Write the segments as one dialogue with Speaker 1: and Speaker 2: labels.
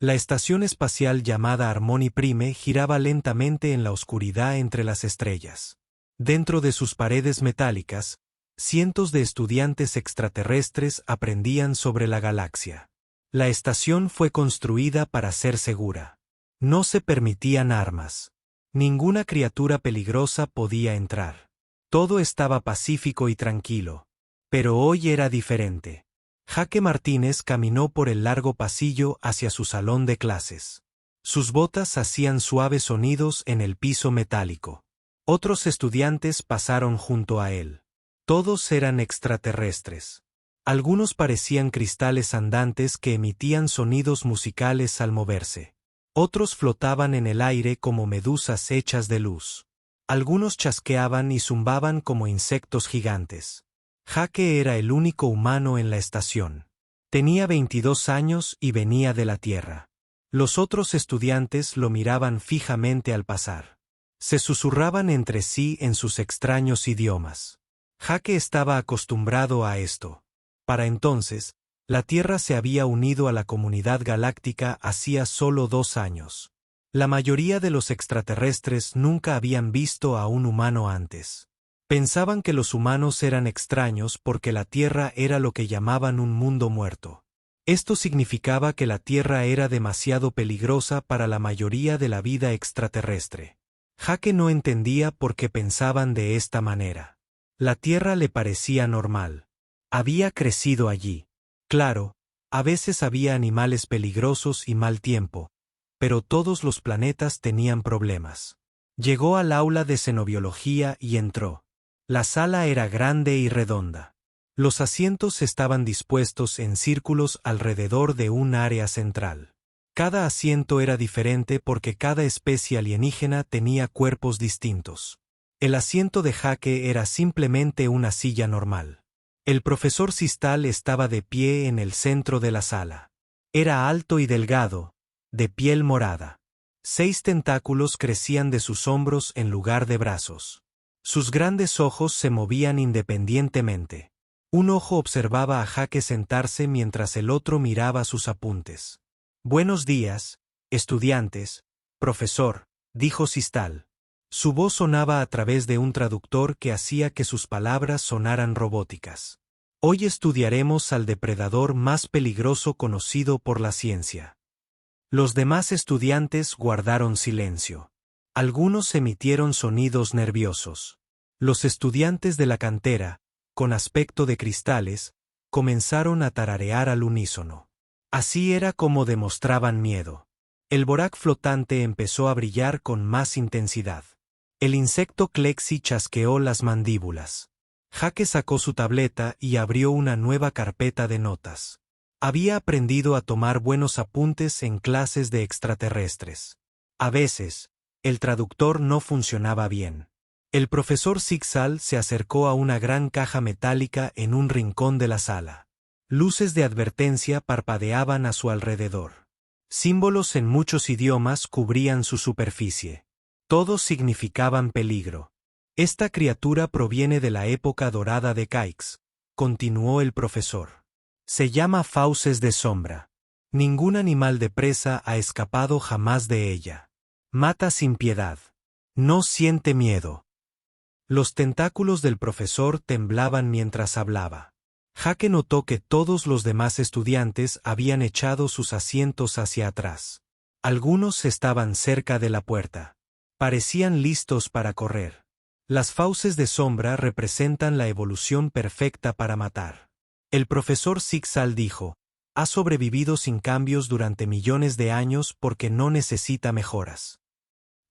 Speaker 1: La estación espacial llamada Harmony Prime giraba lentamente en la oscuridad entre las estrellas. Dentro de sus paredes metálicas, cientos de estudiantes extraterrestres aprendían sobre la galaxia. La estación fue construida para ser segura. No se permitían armas. Ninguna criatura peligrosa podía entrar. Todo estaba pacífico y tranquilo. Pero hoy era diferente. Jaque Martínez caminó por el largo pasillo hacia su salón de clases. Sus botas hacían suaves sonidos en el piso metálico. Otros estudiantes pasaron junto a él. Todos eran extraterrestres. Algunos parecían cristales andantes que emitían sonidos musicales al moverse. Otros flotaban en el aire como medusas hechas de luz. Algunos chasqueaban y zumbaban como insectos gigantes. Jaque era el único humano en la estación. Tenía 22 años y venía de la Tierra. Los otros estudiantes lo miraban fijamente al pasar. Se susurraban entre sí en sus extraños idiomas. Jaque estaba acostumbrado a esto. Para entonces, la Tierra se había unido a la comunidad galáctica hacía solo 2 años. La mayoría de los extraterrestres nunca habían visto a un humano antes. Pensaban que los humanos eran extraños porque la Tierra era lo que llamaban un mundo muerto. Esto significaba que la Tierra era demasiado peligrosa para la mayoría de la vida extraterrestre. Jaque no entendía por qué pensaban de esta manera. La Tierra le parecía normal. Había crecido allí. Claro, a veces había animales peligrosos y mal tiempo, pero todos los planetas tenían problemas. Llegó al aula de xenobiología y entró. La sala era grande y redonda. Los asientos estaban dispuestos en círculos alrededor de un área central. Cada asiento era diferente porque cada especie alienígena tenía cuerpos distintos. El asiento de Jaque era simplemente una silla normal. El profesor Sistal estaba de pie en el centro de la sala. Era alto y delgado, de piel morada. 6 tentáculos crecían de sus hombros en lugar de brazos. Sus grandes ojos se movían independientemente. Un ojo observaba a Jaque sentarse mientras el otro miraba sus apuntes. «Buenos días, estudiantes, profesor», dijo Sistal. Su voz sonaba a través de un traductor que hacía que sus palabras sonaran robóticas. «Hoy estudiaremos al depredador más peligroso conocido por la ciencia». Los demás estudiantes guardaron silencio. Algunos emitieron sonidos nerviosos. Los estudiantes de la cantera, con aspecto de cristales, comenzaron a tararear al unísono. Así era como demostraban miedo. El borac flotante empezó a brillar con más intensidad. El insecto Clexi chasqueó las mandíbulas. Jaque sacó su tableta y abrió una nueva carpeta de notas. Había aprendido a tomar buenos apuntes en clases de extraterrestres. A veces, el traductor no funcionaba bien. El profesor Zixal se acercó a una gran caja metálica en un rincón de la sala. Luces de advertencia parpadeaban a su alrededor. Símbolos en muchos idiomas cubrían su superficie. Todos significaban peligro. «Esta criatura proviene de la época dorada de Caix», continuó el profesor. «Se llama fauces de sombra. Ningún animal de presa ha escapado jamás de ella. Mata sin piedad. No siente miedo». Los tentáculos del profesor temblaban mientras hablaba. Jaque notó que todos los demás estudiantes habían echado sus asientos hacia atrás. Algunos estaban cerca de la puerta. Parecían listos para correr. Las fauces de sombra representan la evolución perfecta para matar. El profesor Zixal dijo: «Ha sobrevivido sin cambios durante millones de años porque no necesita mejoras».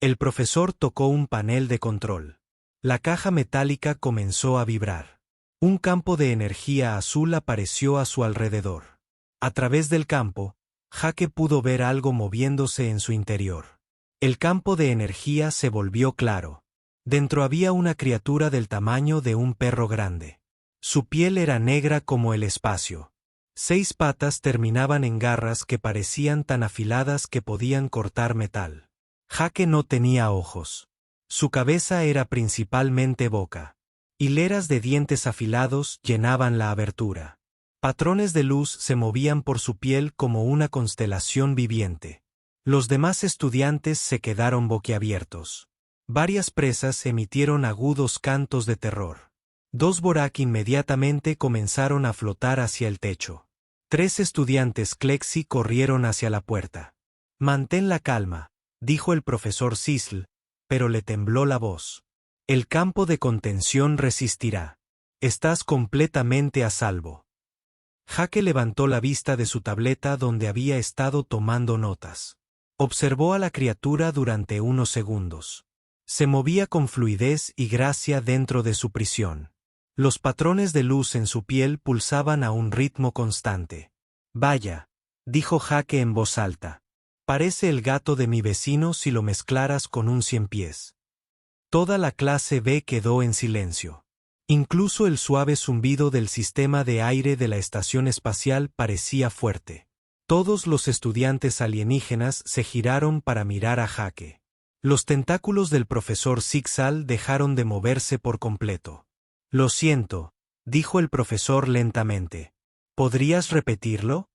Speaker 1: El profesor tocó un panel de control. La caja metálica comenzó a vibrar. Un campo de energía azul apareció a su alrededor. A través del campo, Jaque pudo ver algo moviéndose en su interior. El campo de energía se volvió claro. Dentro había una criatura del tamaño de un perro grande. Su piel era negra como el espacio. 6 patas terminaban en garras que parecían tan afiladas que podían cortar metal. Jaque no tenía ojos. Su cabeza era principalmente boca. Hileras de dientes afilados llenaban la abertura. Patrones de luz se movían por su piel como una constelación viviente. Los demás estudiantes se quedaron boquiabiertos. Varias presas emitieron agudos cantos de terror. 2 Borak inmediatamente comenzaron a flotar hacia el techo. 3 estudiantes Clexi corrieron hacia la puerta. «Mantén la calma», dijo el profesor Sisl, pero le tembló la voz. «El campo de contención resistirá. Estás completamente a salvo». Jake levantó la vista de su tableta donde había estado tomando notas. Observó a la criatura durante unos segundos. Se movía con fluidez y gracia dentro de su prisión. Los patrones de luz en su piel pulsaban a un ritmo constante. «Vaya», dijo Jake en voz alta. «Parece el gato de mi vecino si lo mezclaras con un ciempiés». Toda la clase B quedó en silencio. Incluso el suave zumbido del sistema de aire de la estación espacial parecía fuerte. Todos los estudiantes alienígenas se giraron para mirar a Jake. Los tentáculos del profesor Sixal dejaron de moverse por completo. «Lo siento», dijo el profesor lentamente. «¿Podrías repetirlo?»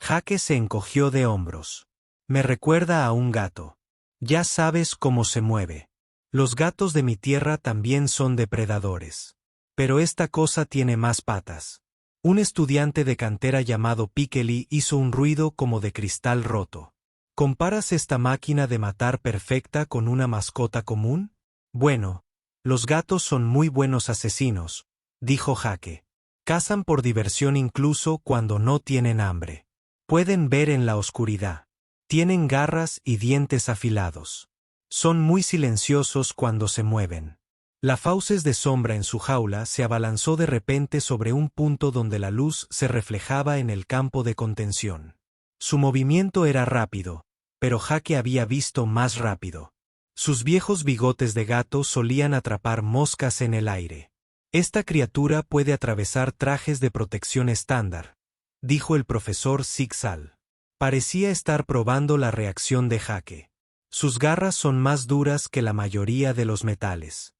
Speaker 1: Jake se encogió de hombros. «Me recuerda a un gato. Ya sabes cómo se mueve. Los gatos de mi tierra también son depredadores. Pero esta cosa tiene más patas». Un estudiante de cantera llamado Pikeli hizo un ruido como de cristal roto. ¿Comparas esta máquina de matar perfecta con una mascota común? Bueno, los gatos son muy buenos asesinos, dijo Jake. Cazan por diversión incluso cuando no tienen hambre. Pueden ver en la oscuridad. Tienen garras y dientes afilados. Son muy silenciosos cuando se mueven. La fauces de sombra en su jaula se abalanzó de repente sobre un punto donde la luz se reflejaba en el campo de contención. Su movimiento era rápido, pero Jake había visto más rápido. Sus viejos bigotes de gato solían atrapar moscas en el aire. «Esta criatura puede atravesar trajes de protección estándar», dijo el profesor Sixal. Parecía estar probando la reacción de Jake. «Sus garras son más duras que la mayoría de los metales».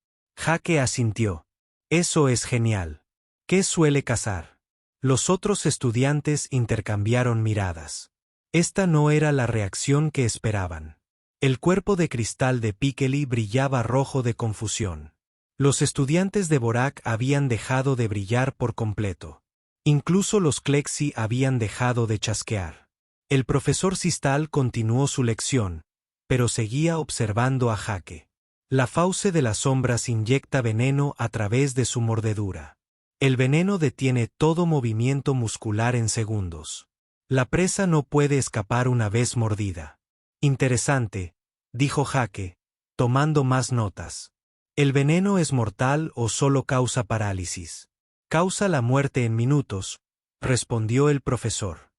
Speaker 1: Jake asintió. «Eso es genial. ¿Qué suele cazar?» Los otros estudiantes intercambiaron miradas. Esta no era la reacción que esperaban. El cuerpo de cristal de Pikeli brillaba rojo de confusión. Los estudiantes de Borak habían dejado de brillar por completo. Incluso los Clexi habían dejado de chasquear. El profesor Sistal continuó su lección, pero seguía observando a Jake. La fauce de las sombras inyecta veneno a través de su mordedura. El veneno detiene todo movimiento muscular en segundos. La presa no puede escapar una vez mordida. «Interesante», dijo Jake, tomando más notas. «¿El veneno es mortal o solo causa parálisis?» «Causa la muerte en minutos», respondió el profesor.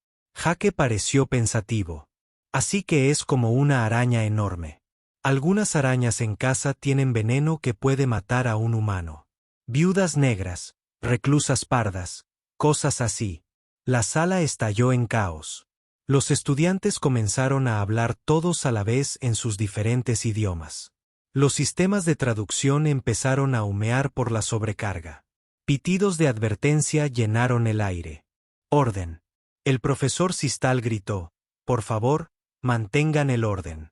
Speaker 1: Jake pareció pensativo. «Así que es como una araña enorme». Algunas arañas en casa tienen veneno que puede matar a un humano. Viudas negras, reclusas pardas, cosas así. La sala estalló en caos. Los estudiantes comenzaron a hablar todos a la vez en sus diferentes idiomas. Los sistemas de traducción empezaron a humear por la sobrecarga. Pitidos de advertencia llenaron el aire. «Orden». El profesor Sistal gritó. «Por favor, mantengan el orden».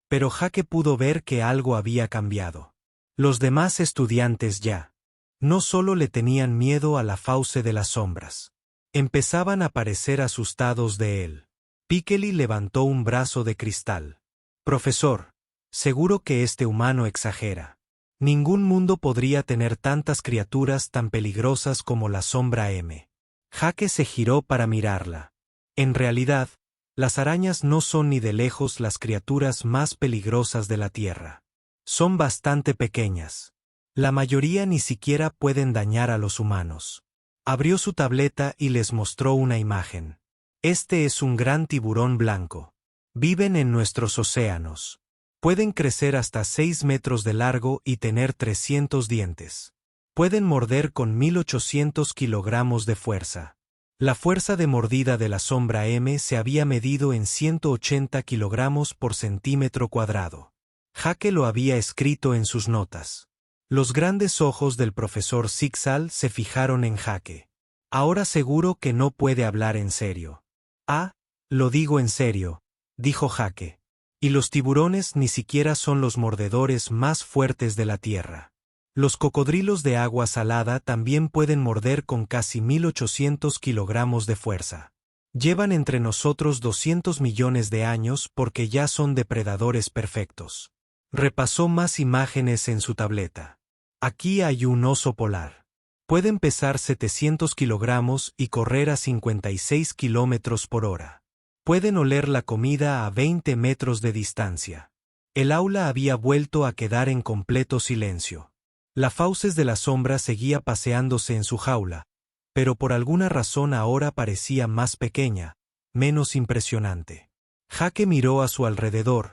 Speaker 1: Pero Jake pudo ver que algo había cambiado. Los demás estudiantes ya no solo le tenían miedo a la fauce de las sombras. Empezaban a parecer asustados de él. Pikeli levantó un brazo de cristal. «Profesor, seguro que este humano exagera. Ningún mundo podría tener tantas criaturas tan peligrosas como la sombra M». Jake se giró para mirarla. En realidad, las arañas no son ni de lejos las criaturas más peligrosas de la Tierra. Son bastante pequeñas. La mayoría ni siquiera pueden dañar a los humanos. Abrió su tableta y les mostró una imagen. «Este es un gran tiburón blanco. Viven en nuestros océanos. Pueden crecer hasta 6 metros de largo y tener 300 dientes. Pueden morder con 1800 kilogramos de fuerza». La fuerza de mordida de la sombra M se había medido en 180 kilogramos por centímetro cuadrado. Jake lo había escrito en sus notas. Los grandes ojos del profesor Sixal se fijaron en Jake. Ahora seguro que no puede hablar en serio. Ah, lo digo en serio, dijo Jake. Y los tiburones ni siquiera son los mordedores más fuertes de la tierra. Los cocodrilos de agua salada también pueden morder con casi 1800 kilogramos de fuerza. Llevan entre nosotros 200 millones de años porque ya son depredadores perfectos. Repasó más imágenes en su tableta. Aquí hay un oso polar. Pueden pesar 700 kilogramos y correr a 56 kilómetros por hora. Pueden oler la comida a 20 metros de distancia. El aula había vuelto a quedar en completo silencio. La Fauces de la sombra seguía paseándose en su jaula, pero por alguna razón ahora parecía más pequeña, menos impresionante. Jake miró a su alrededor,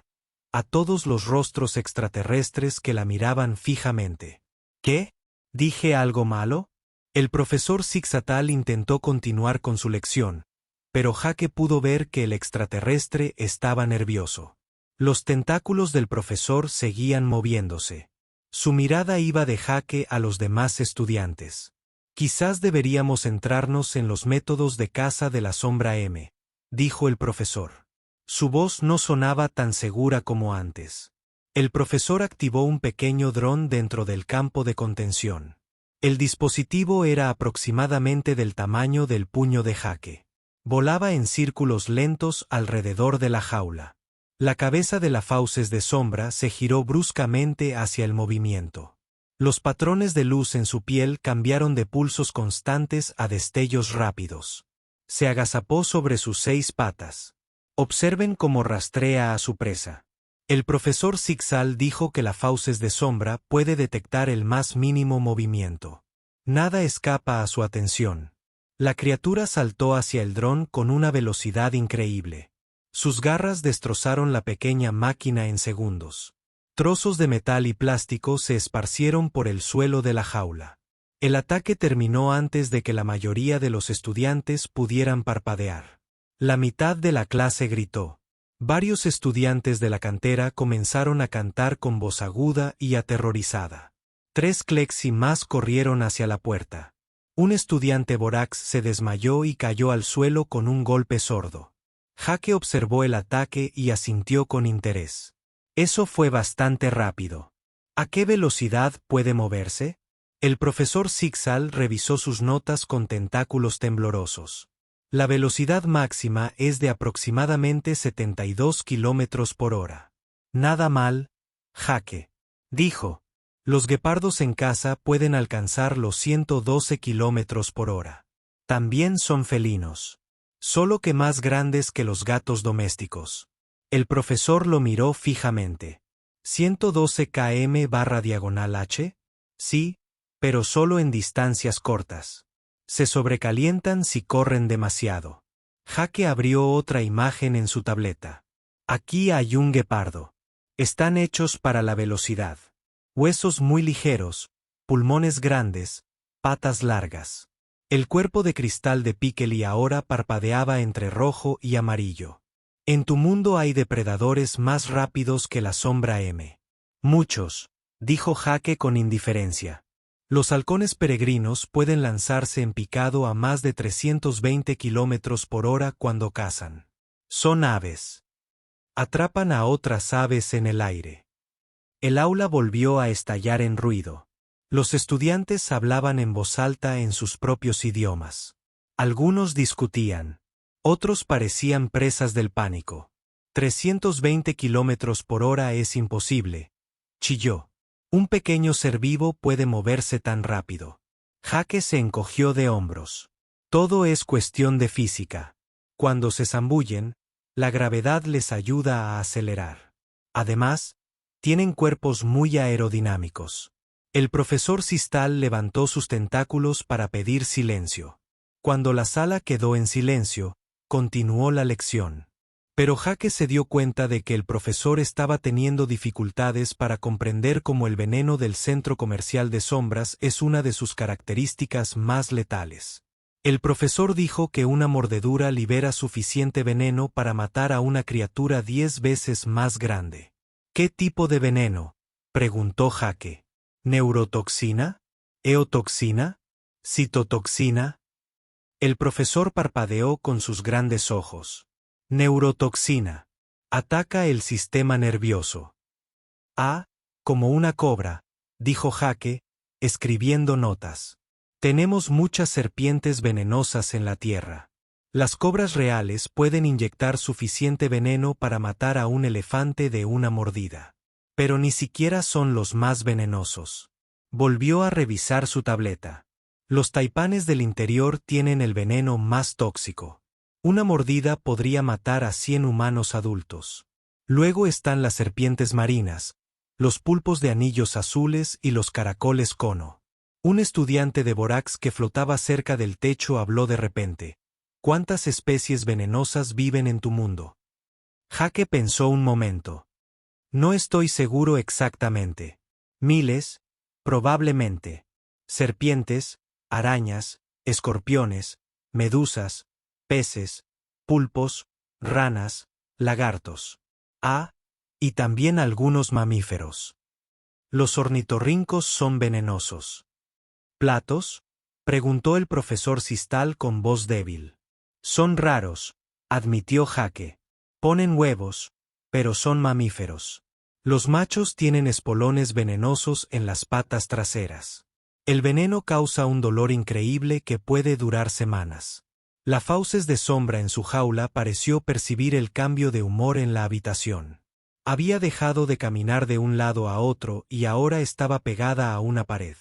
Speaker 1: a todos los rostros extraterrestres que la miraban fijamente. ¿Qué? ¿Dije algo malo? El profesor Zixatal intentó continuar con su lección, pero Jake pudo ver que el extraterrestre estaba nervioso. Los tentáculos del profesor seguían moviéndose. Su mirada iba de Jake a los demás estudiantes. Quizás deberíamos centrarnos en los métodos de caza de la sombra M, dijo el profesor. Su voz no sonaba tan segura como antes. El profesor activó un pequeño dron dentro del campo de contención. El dispositivo era aproximadamente del tamaño del puño de Jake. Volaba en círculos lentos alrededor de la jaula. La cabeza de la Fauces de sombra se giró bruscamente hacia el movimiento. Los patrones de luz en su piel cambiaron de pulsos constantes a destellos rápidos. Se agazapó sobre sus 6 patas. Observen cómo rastrea a su presa. El profesor Zixal dijo que la Fauces de sombra puede detectar el más mínimo movimiento. Nada escapa a su atención. La criatura saltó hacia el dron con una velocidad increíble. Sus garras destrozaron la pequeña máquina en segundos. Trozos de metal y plástico se esparcieron por el suelo de la jaula. El ataque terminó antes de que la mayoría de los estudiantes pudieran parpadear. La mitad de la clase gritó. Varios estudiantes de la cantera comenzaron a cantar con voz aguda y aterrorizada. 3 Klexi más corrieron hacia la puerta. Un estudiante Borax se desmayó y cayó al suelo con un golpe sordo. Jake observó el ataque y asintió con interés. Eso fue bastante rápido. ¿A qué velocidad puede moverse? El profesor Zixal revisó sus notas con tentáculos temblorosos. La velocidad máxima es de aproximadamente 72 kilómetros por hora. Nada mal, Jake, dijo. Los guepardos en caza pueden alcanzar los 112 kilómetros por hora. También son felinos. Solo que más grandes que los gatos domésticos. El profesor lo miró fijamente. ¿112 km/h? Sí, pero solo en distancias cortas. Se sobrecalientan si corren demasiado. Jake abrió otra imagen en su tableta. Aquí hay un guepardo. Están hechos para la velocidad. Huesos muy ligeros, pulmones grandes, patas largas. El cuerpo de cristal de Pikeli ahora parpadeaba entre rojo y amarillo. En tu mundo hay depredadores más rápidos que la sombra M. Muchos, dijo Jake con indiferencia. Los halcones peregrinos pueden lanzarse en picado a más de 320 kilómetros por hora cuando cazan. Son aves. Atrapan a otras aves en el aire. El aula volvió a estallar en ruido. Los estudiantes hablaban en voz alta en sus propios idiomas. Algunos discutían. Otros parecían presas del pánico. 320 kilómetros por hora es imposible, chilló. Un pequeño ser vivo puede moverse tan rápido. Jake se encogió de hombros. Todo es cuestión de física. Cuando se zambullen, la gravedad les ayuda a acelerar. Además, tienen cuerpos muy aerodinámicos. El profesor Sistal levantó sus tentáculos para pedir silencio. Cuando la sala quedó en silencio, continuó la lección. Pero Jake se dio cuenta de que el profesor estaba teniendo dificultades para comprender cómo el veneno del centro comercial de sombras es una de sus características más letales. El profesor dijo que una mordedura libera suficiente veneno para matar a una criatura 10 veces más grande. ¿Qué tipo de veneno?, preguntó Jake. ¿Neurotoxina? ¿Eotoxina? ¿Citotoxina? El profesor parpadeó con sus grandes ojos. Neurotoxina. Ataca el sistema nervioso. Ah, como una cobra, dijo Jake, escribiendo notas. Tenemos muchas serpientes venenosas en la Tierra. Las cobras reales pueden inyectar suficiente veneno para matar a un elefante de una mordida. Pero ni siquiera son los más venenosos. Volvió a revisar su tableta. Los taipanes del interior tienen el veneno más tóxico. Una mordida podría matar a 100 humanos adultos. Luego están las serpientes marinas, los pulpos de anillos azules y los caracoles cono. Un estudiante de bórax que flotaba cerca del techo habló de repente. ¿Cuántas especies venenosas viven en tu mundo? Jake pensó un momento. No estoy seguro exactamente. Miles, probablemente. Serpientes, arañas, escorpiones, medusas, peces, pulpos, ranas, lagartos. Ah, y también algunos mamíferos. Los ornitorrincos son venenosos. ¿Platos? Preguntó el profesor Sistal con voz débil. Son raros, admitió Jake. Ponen huevos, pero son mamíferos. Los machos tienen espolones venenosos en las patas traseras. El veneno causa un dolor increíble que puede durar semanas. La fauces de sombra en su jaula pareció percibir el cambio de humor en la habitación. Había dejado de caminar de un lado a otro y ahora estaba pegada a una pared.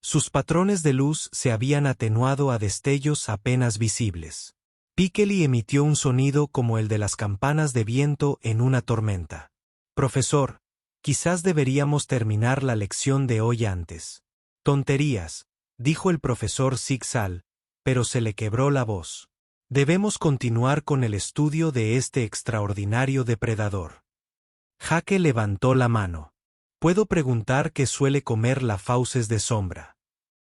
Speaker 1: Sus patrones de luz se habían atenuado a destellos apenas visibles. Pikeli emitió un sonido como el de las campanas de viento en una tormenta. Profesor, quizás deberíamos terminar la lección de hoy antes. Tonterías, dijo el profesor Zigzal, pero se le quebró la voz. Debemos continuar con el estudio de este extraordinario depredador. Jake levantó la mano. ¿Puedo preguntar qué suele comer la fauces de sombra?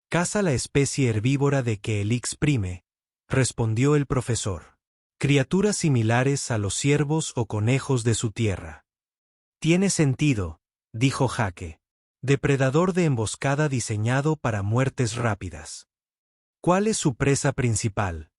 Speaker 1: Caza la especie herbívora de que Elix prime, respondió el profesor. Criaturas similares a los ciervos o conejos de su tierra. Tiene sentido, dijo Jake. Depredador de emboscada diseñado para muertes rápidas. ¿Cuál es su presa principal?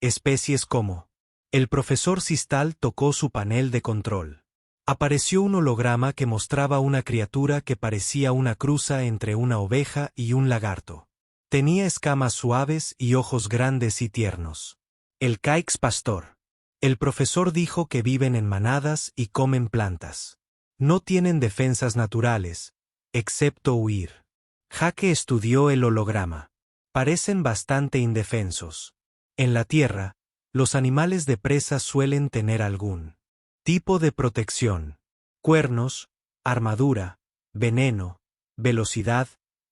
Speaker 1: Especies como. El profesor Sistal tocó su panel de control. Apareció un holograma que mostraba una criatura que parecía una cruza entre una oveja y un lagarto. Tenía escamas suaves y ojos grandes y tiernos. El caix pastor. El profesor dijo que viven en manadas y comen plantas. No tienen defensas naturales, excepto huir. Jake estudió el holograma. Parecen bastante indefensos. En la Tierra, los animales de presa suelen tener algún tipo de protección. Cuernos, armadura, veneno, velocidad,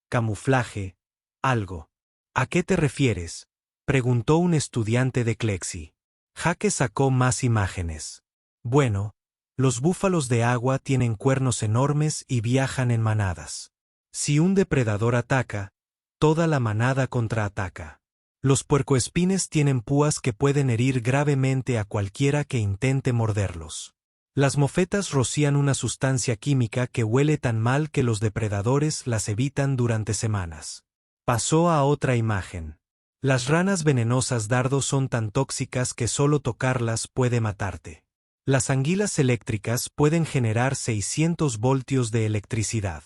Speaker 1: camuflaje, algo. ¿A qué te refieres?, preguntó un estudiante de Clexi. Jake sacó más imágenes. Bueno, los búfalos de agua tienen cuernos enormes y viajan en manadas. Si un depredador ataca, toda la manada contraataca. Los puercoespines tienen púas que pueden herir gravemente a cualquiera que intente morderlos. Las mofetas rocían una sustancia química que huele tan mal que los depredadores las evitan durante semanas. Pasó a otra imagen. Las ranas venenosas dardo son tan tóxicas que solo tocarlas puede matarte. Las anguilas eléctricas pueden generar 600 voltios de electricidad.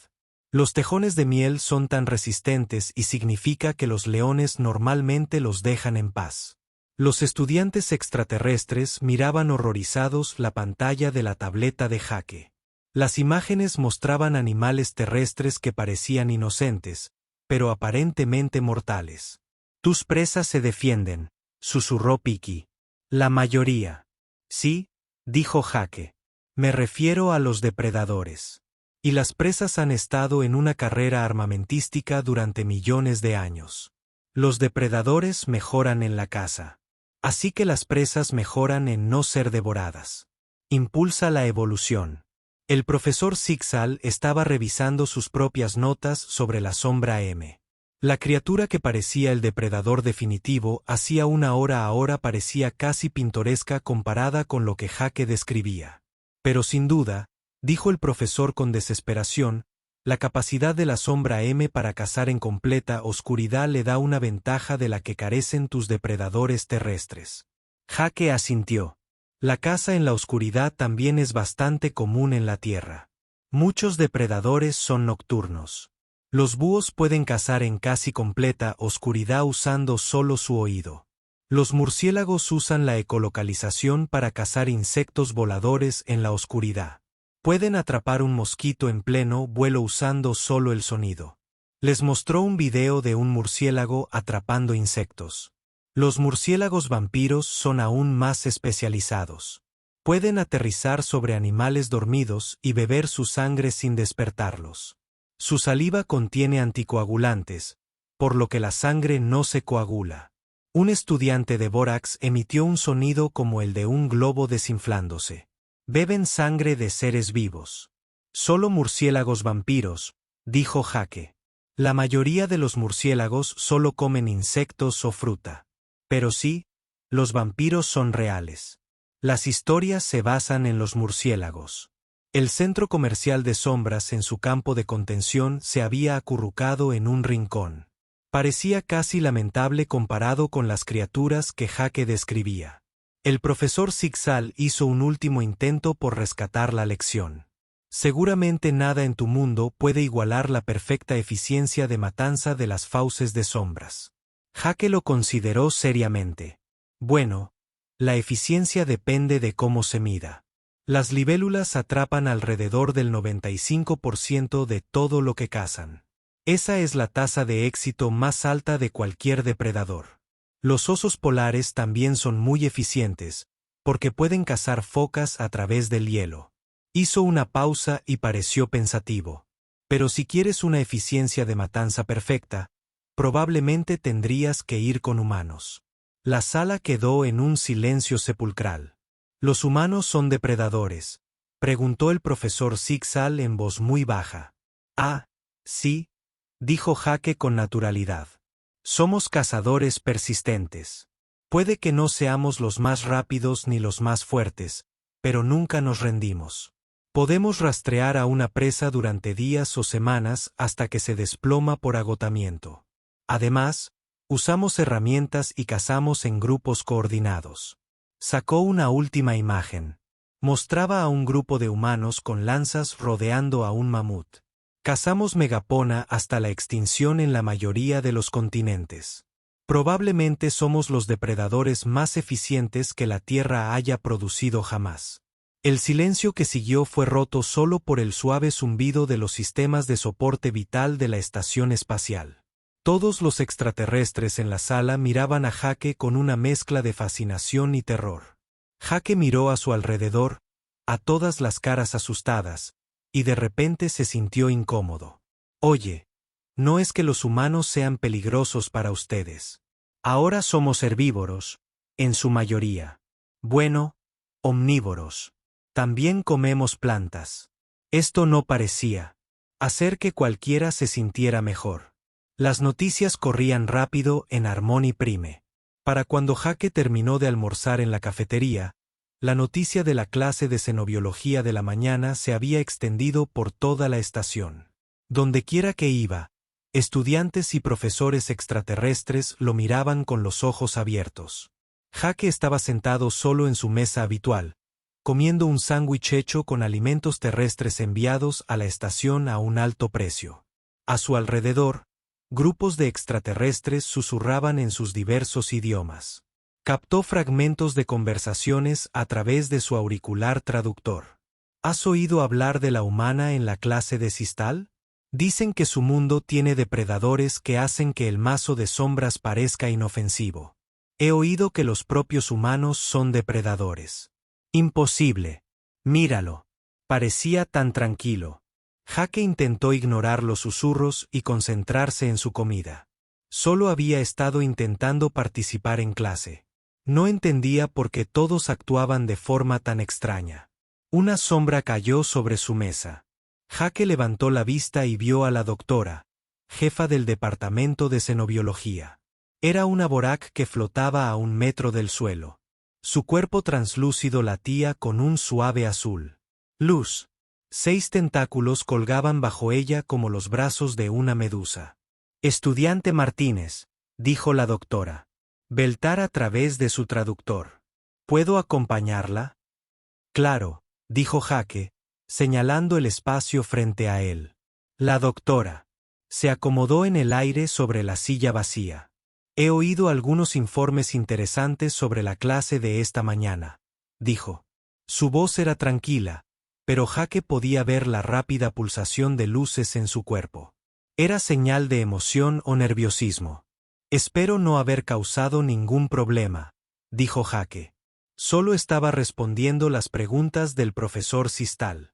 Speaker 1: Los tejones de miel son tan resistentes y significa que los leones normalmente los dejan en paz. Los estudiantes extraterrestres miraban horrorizados la pantalla de la tableta de Jake. Las imágenes mostraban animales terrestres que parecían inocentes, pero aparentemente mortales. Tus presas se defienden, susurró Piki. La mayoría. Sí, dijo Jake. Me refiero a los depredadores. Y las presas han estado en una carrera armamentística durante millones de años. Los depredadores mejoran en la caza. Así que las presas mejoran en no ser devoradas. Impulsa la evolución. El profesor Zigzal estaba revisando sus propias notas sobre la sombra M. La criatura que parecía el depredador definitivo hacía una hora ahora parecía casi pintoresca comparada con lo que Jake describía. Pero sin duda, dijo el profesor con desesperación, La capacidad de la sombra M para cazar en completa oscuridad le da una ventaja de la que carecen tus depredadores terrestres. Jake asintió. La caza en la oscuridad también es bastante común en la Tierra. Muchos depredadores son nocturnos. Los búhos pueden cazar en casi completa oscuridad usando solo su oído. Los murciélagos usan la ecolocalización para cazar insectos voladores en la oscuridad. Pueden atrapar un mosquito en pleno vuelo usando solo el sonido. Les mostró un video de un murciélago atrapando insectos. Los murciélagos vampiros son aún más especializados. Pueden aterrizar sobre animales dormidos y beber su sangre sin despertarlos. Su saliva contiene anticoagulantes, por lo que la sangre no se coagula. Un estudiante de bórax emitió un sonido como el de un globo desinflándose. Beben sangre de seres vivos. Solo murciélagos vampiros, dijo Jake. La mayoría de los murciélagos solo comen insectos o fruta. Pero sí, los vampiros son reales. Las historias se basan en los murciélagos. El centro comercial de sombras en su campo de contención se había acurrucado en un rincón. Parecía casi lamentable comparado con las criaturas que Jake describía. El profesor Zigzag hizo un último intento por rescatar la lección. Seguramente nada en tu mundo puede igualar la perfecta eficiencia de matanza de las fauces de sombras. Jake lo consideró seriamente. Bueno, la eficiencia depende de cómo se mida. Las libélulas atrapan alrededor del 95% de todo lo que cazan. Esa es la tasa de éxito más alta de cualquier depredador. Los osos polares también son muy eficientes, porque pueden cazar focas a través del hielo. Hizo una pausa y pareció pensativo. Pero si quieres una eficiencia de matanza perfecta, probablemente tendrías que ir con humanos. La sala quedó en un silencio sepulcral. ¿Los humanos son depredadores?, preguntó el profesor Zigzag en voz muy baja. Ah, sí, dijo Jake con naturalidad. Somos cazadores persistentes. Puede que no seamos los más rápidos ni los más fuertes, pero nunca nos rendimos. Podemos rastrear a una presa durante días o semanas hasta que se desploma por agotamiento. Además, usamos herramientas y cazamos en grupos coordinados. Sacó una última imagen. Mostraba a un grupo de humanos con lanzas rodeando a un mamut. Cazamos megapona hasta la extinción en la mayoría de los continentes. Probablemente somos los depredadores más eficientes que la Tierra haya producido jamás. El silencio que siguió fue roto solo por el suave zumbido de los sistemas de soporte vital de la estación espacial. Todos los extraterrestres en la sala miraban a Jake con una mezcla de fascinación y terror. Jake miró a su alrededor, a todas las caras asustadas, y de repente se sintió incómodo. Oye, no es que los humanos sean peligrosos para ustedes. Ahora somos herbívoros, en su mayoría. Bueno, omnívoros. También comemos plantas. Esto no parecía hacer que cualquiera se sintiera mejor. Las noticias corrían rápido en Harmony Prime. Para cuando Jake terminó de almorzar en la cafetería, la noticia de la clase de xenobiología de la mañana se había extendido por toda la estación. Dondequiera que iba, estudiantes y profesores extraterrestres lo miraban con los ojos abiertos. Jake estaba sentado solo en su mesa habitual, comiendo un sándwich hecho con alimentos terrestres enviados a la estación a un alto precio. A su alrededor, grupos de extraterrestres susurraban en sus diversos idiomas. Captó fragmentos de conversaciones a través de su auricular traductor. ¿Has oído hablar de la humana en la clase de Sistal? Dicen que su mundo tiene depredadores que hacen que el mazo de sombras parezca inofensivo. He oído que los propios humanos son depredadores. Imposible. Míralo. Parecía tan tranquilo. Jake intentó ignorar los susurros y concentrarse en su comida. Solo había estado intentando participar en clase. No entendía por qué todos actuaban de forma tan extraña. Una sombra cayó sobre su mesa. Jake levantó la vista y vio a la doctora, jefa del departamento de xenobiología. Era una Borak que flotaba a 1 metro del suelo. Su cuerpo translúcido latía con un suave azul. Luz. 6 tentáculos colgaban bajo ella como los brazos de una medusa. Estudiante Martínez, dijo la doctora. Beltar a través de su traductor. ¿Puedo acompañarla? Claro, dijo Jake, señalando el espacio frente a él. La doctora se acomodó en el aire sobre la silla vacía. He oído algunos informes interesantes sobre la clase de esta mañana, dijo. Su voz era tranquila, pero Jake podía ver la rápida pulsación de luces en su cuerpo. Era señal de emoción o nerviosismo. Espero no haber causado ningún problema, dijo Jake. Solo estaba respondiendo las preguntas del profesor Sistal.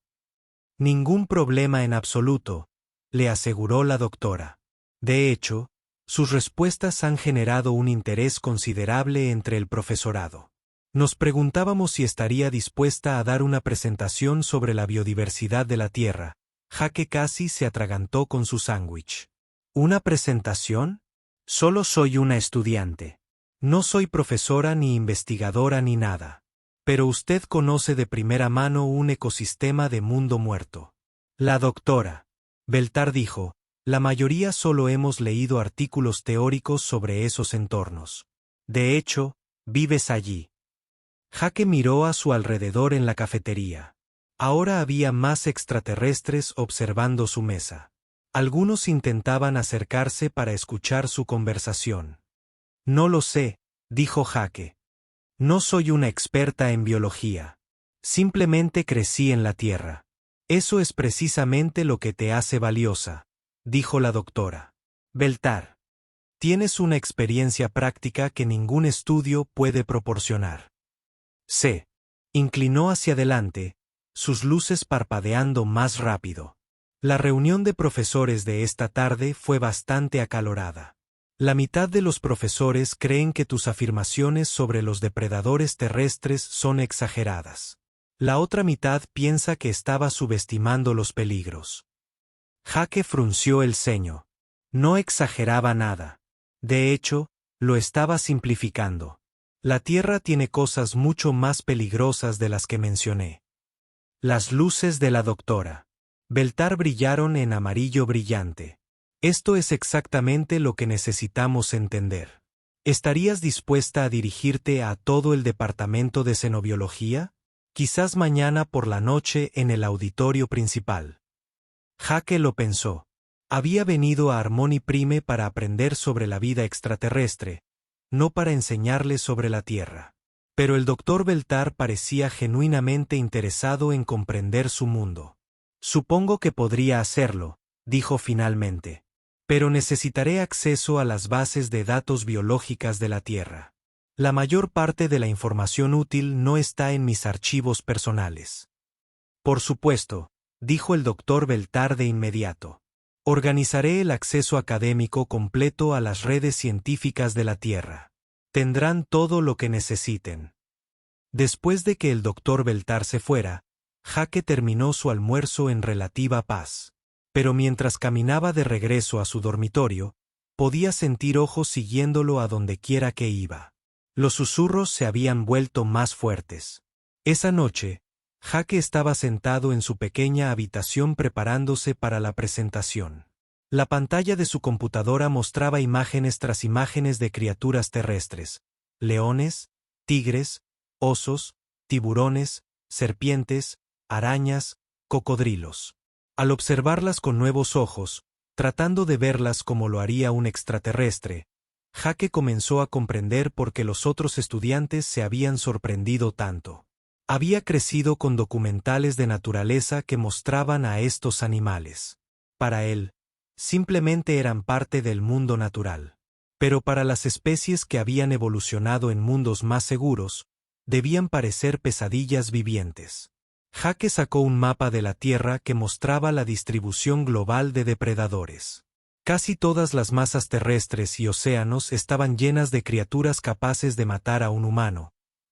Speaker 1: Ningún problema en absoluto, le aseguró la doctora. De hecho, sus respuestas han generado un interés considerable entre el profesorado. Nos preguntábamos si estaría dispuesta a dar una presentación sobre la biodiversidad de la Tierra. Jake casi se atragantó con su sándwich. ¿Una presentación? Solo soy una estudiante. No soy profesora ni investigadora ni nada. Pero usted conoce de primera mano un ecosistema de mundo muerto. La doctora Beltar dijo, la mayoría solo hemos leído artículos teóricos sobre esos entornos. De hecho, vives allí. Jake miró a su alrededor en la cafetería. Ahora había más extraterrestres observando su mesa. Algunos intentaban acercarse para escuchar su conversación. No lo sé, dijo Jake. No soy una experta en biología. Simplemente crecí en la Tierra. Eso es precisamente lo que te hace valiosa, dijo la doctora Beltar. Tienes una experiencia práctica que ningún estudio puede proporcionar. Se inclinó hacia adelante, sus luces parpadeando más rápido. La reunión de profesores de esta tarde fue bastante acalorada. La mitad de los profesores creen que tus afirmaciones sobre los depredadores terrestres son exageradas. La otra mitad piensa que estaba subestimando los peligros. Jake frunció el ceño. No exageraba nada. De hecho, lo estaba simplificando. La Tierra tiene cosas mucho más peligrosas de las que mencioné. Las luces de la doctora Beltar brillaron en amarillo brillante. Esto es exactamente lo que necesitamos entender. ¿Estarías dispuesta a dirigirte a todo el departamento de xenobiología? Quizás mañana por la noche en el auditorio principal. Jake lo pensó. Había venido a Harmony Prime para aprender sobre la vida extraterrestre, no para enseñarle sobre la Tierra. Pero el doctor Beltar parecía genuinamente interesado en comprender su mundo. Supongo que podría hacerlo, dijo finalmente. Pero necesitaré acceso a las bases de datos biológicas de la Tierra. La mayor parte de la información útil no está en mis archivos personales. Por supuesto, dijo el doctor Beltar de inmediato. Organizaré el acceso académico completo a las redes científicas de la Tierra. Tendrán todo lo que necesiten. Después de que el doctor Beltar se fuera, Jake terminó su almuerzo en relativa paz. Pero mientras caminaba de regreso a su dormitorio, podía sentir ojos siguiéndolo a donde quiera que iba. Los susurros se habían vuelto más fuertes. Esa noche, Jake estaba sentado en su pequeña habitación preparándose para la presentación. La pantalla de su computadora mostraba imágenes tras imágenes de criaturas terrestres: leones, tigres, osos, tiburones, serpientes, arañas, cocodrilos. Al observarlas con nuevos ojos, tratando de verlas como lo haría un extraterrestre, Jake comenzó a comprender por qué los otros estudiantes se habían sorprendido tanto. Había crecido con documentales de naturaleza que mostraban a estos animales. Para él, simplemente eran parte del mundo natural. Pero para las especies que habían evolucionado en mundos más seguros, debían parecer pesadillas vivientes. Jake sacó un mapa de la Tierra que mostraba la distribución global de depredadores. Casi todas las masas terrestres y océanos estaban llenas de criaturas capaces de matar a un humano,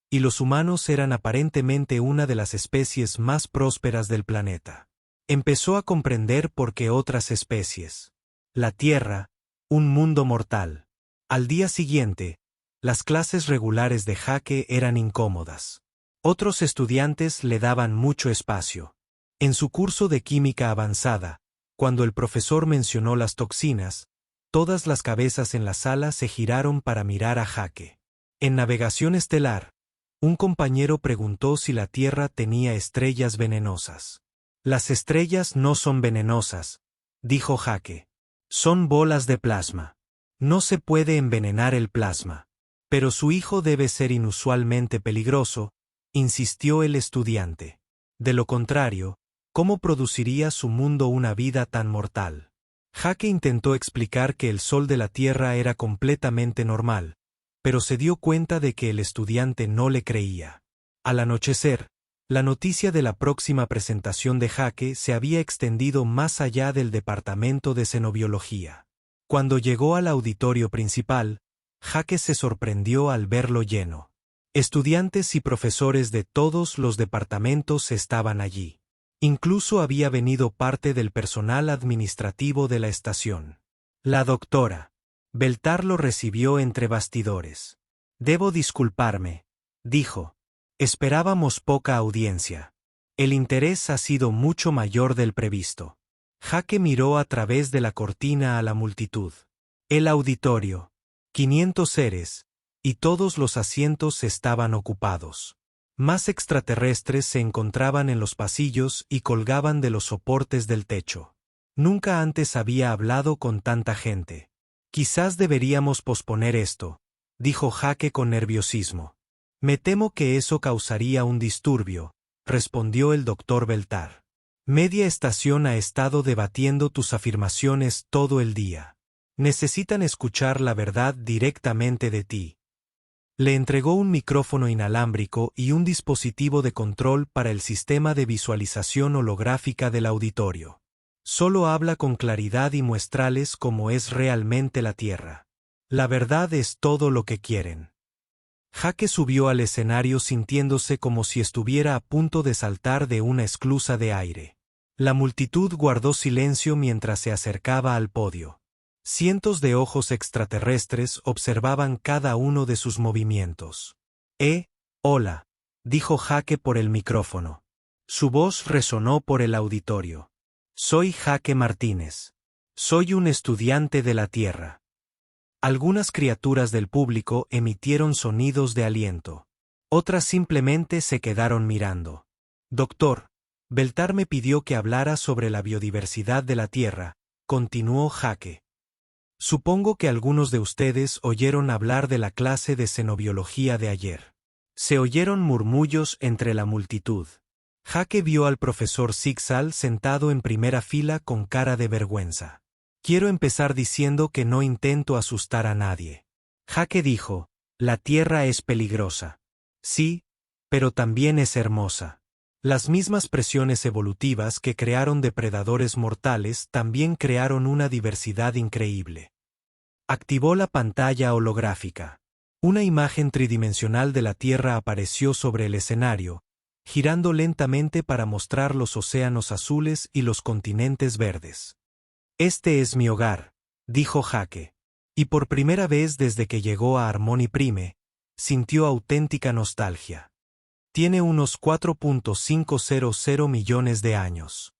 Speaker 1: y los humanos eran aparentemente una de las especies más prósperas del planeta. Empezó a comprender por qué otras especies. La Tierra, un mundo mortal. Al día siguiente, las clases regulares de Jake eran incómodas. Otros estudiantes le daban mucho espacio. En su curso de química avanzada, cuando el profesor mencionó las toxinas, todas las cabezas en la sala se giraron para mirar a Jake. En navegación estelar, un compañero preguntó si la Tierra tenía estrellas venenosas. Las estrellas no son venenosas, dijo Jake. Son bolas de plasma. No se puede envenenar el plasma. Pero su hijo debe ser inusualmente peligroso, insistió el estudiante. De lo contrario, ¿cómo produciría su mundo una vida tan mortal? Jake intentó explicar que el sol de la Tierra era completamente normal, pero se dio cuenta de que el estudiante no le creía. Al anochecer, la noticia de la próxima presentación de Jake se había extendido más allá del departamento de xenobiología. Cuando llegó al auditorio principal, Jake se sorprendió al verlo lleno. Estudiantes y profesores de todos los departamentos estaban allí. Incluso había venido parte del personal administrativo de la estación. La doctora Beltar lo recibió entre bastidores. «Debo disculparme», dijo. «Esperábamos poca audiencia. El interés ha sido mucho mayor del previsto». Jake miró a través de la cortina a la multitud. El auditorio. 500 seres, y todos los asientos estaban ocupados. Más extraterrestres se encontraban en los pasillos y colgaban de los soportes del techo. Nunca antes había hablado con tanta gente. «Quizás deberíamos posponer esto», dijo Jake con nerviosismo. «Me temo que eso causaría un disturbio», respondió el doctor Beltar. «Media estación ha estado debatiendo tus afirmaciones todo el día. Necesitan escuchar la verdad directamente de ti». Le entregó un micrófono inalámbrico y un dispositivo de control para el sistema de visualización holográfica del auditorio. «Solo habla con claridad y muestrales como es realmente la Tierra. La verdad es todo lo que quieren». Jake subió al escenario sintiéndose como si estuviera a punto de saltar de una esclusa de aire. La multitud guardó silencio mientras se acercaba al podio. Cientos de ojos extraterrestres observaban cada uno de sus movimientos. Hola», dijo Jake por el micrófono. Su voz resonó por el auditorio. «Soy Jake Martínez. Soy un estudiante de la Tierra». Algunas criaturas del público emitieron sonidos de aliento. Otras simplemente se quedaron mirando. «Doctor, Beltar me pidió que hablara sobre la biodiversidad de la Tierra», continuó Jake. «Supongo que algunos de ustedes oyeron hablar de la clase de xenobiología de ayer». Se oyeron murmullos entre la multitud. Jake vio al profesor Zixal sentado en primera fila con cara de vergüenza. «Quiero empezar diciendo que no intento asustar a nadie». Jake dijo: «La Tierra es peligrosa». «Sí, pero también es hermosa». Las mismas presiones evolutivas que crearon depredadores mortales también crearon una diversidad increíble. Activó la pantalla holográfica. Una imagen tridimensional de la Tierra apareció sobre el escenario, girando lentamente para mostrar los océanos azules y los continentes verdes. «Este es mi hogar», dijo Jake. Y por primera vez desde que llegó a Harmony Prime, sintió auténtica nostalgia. Tiene unos 4.500 millones de años.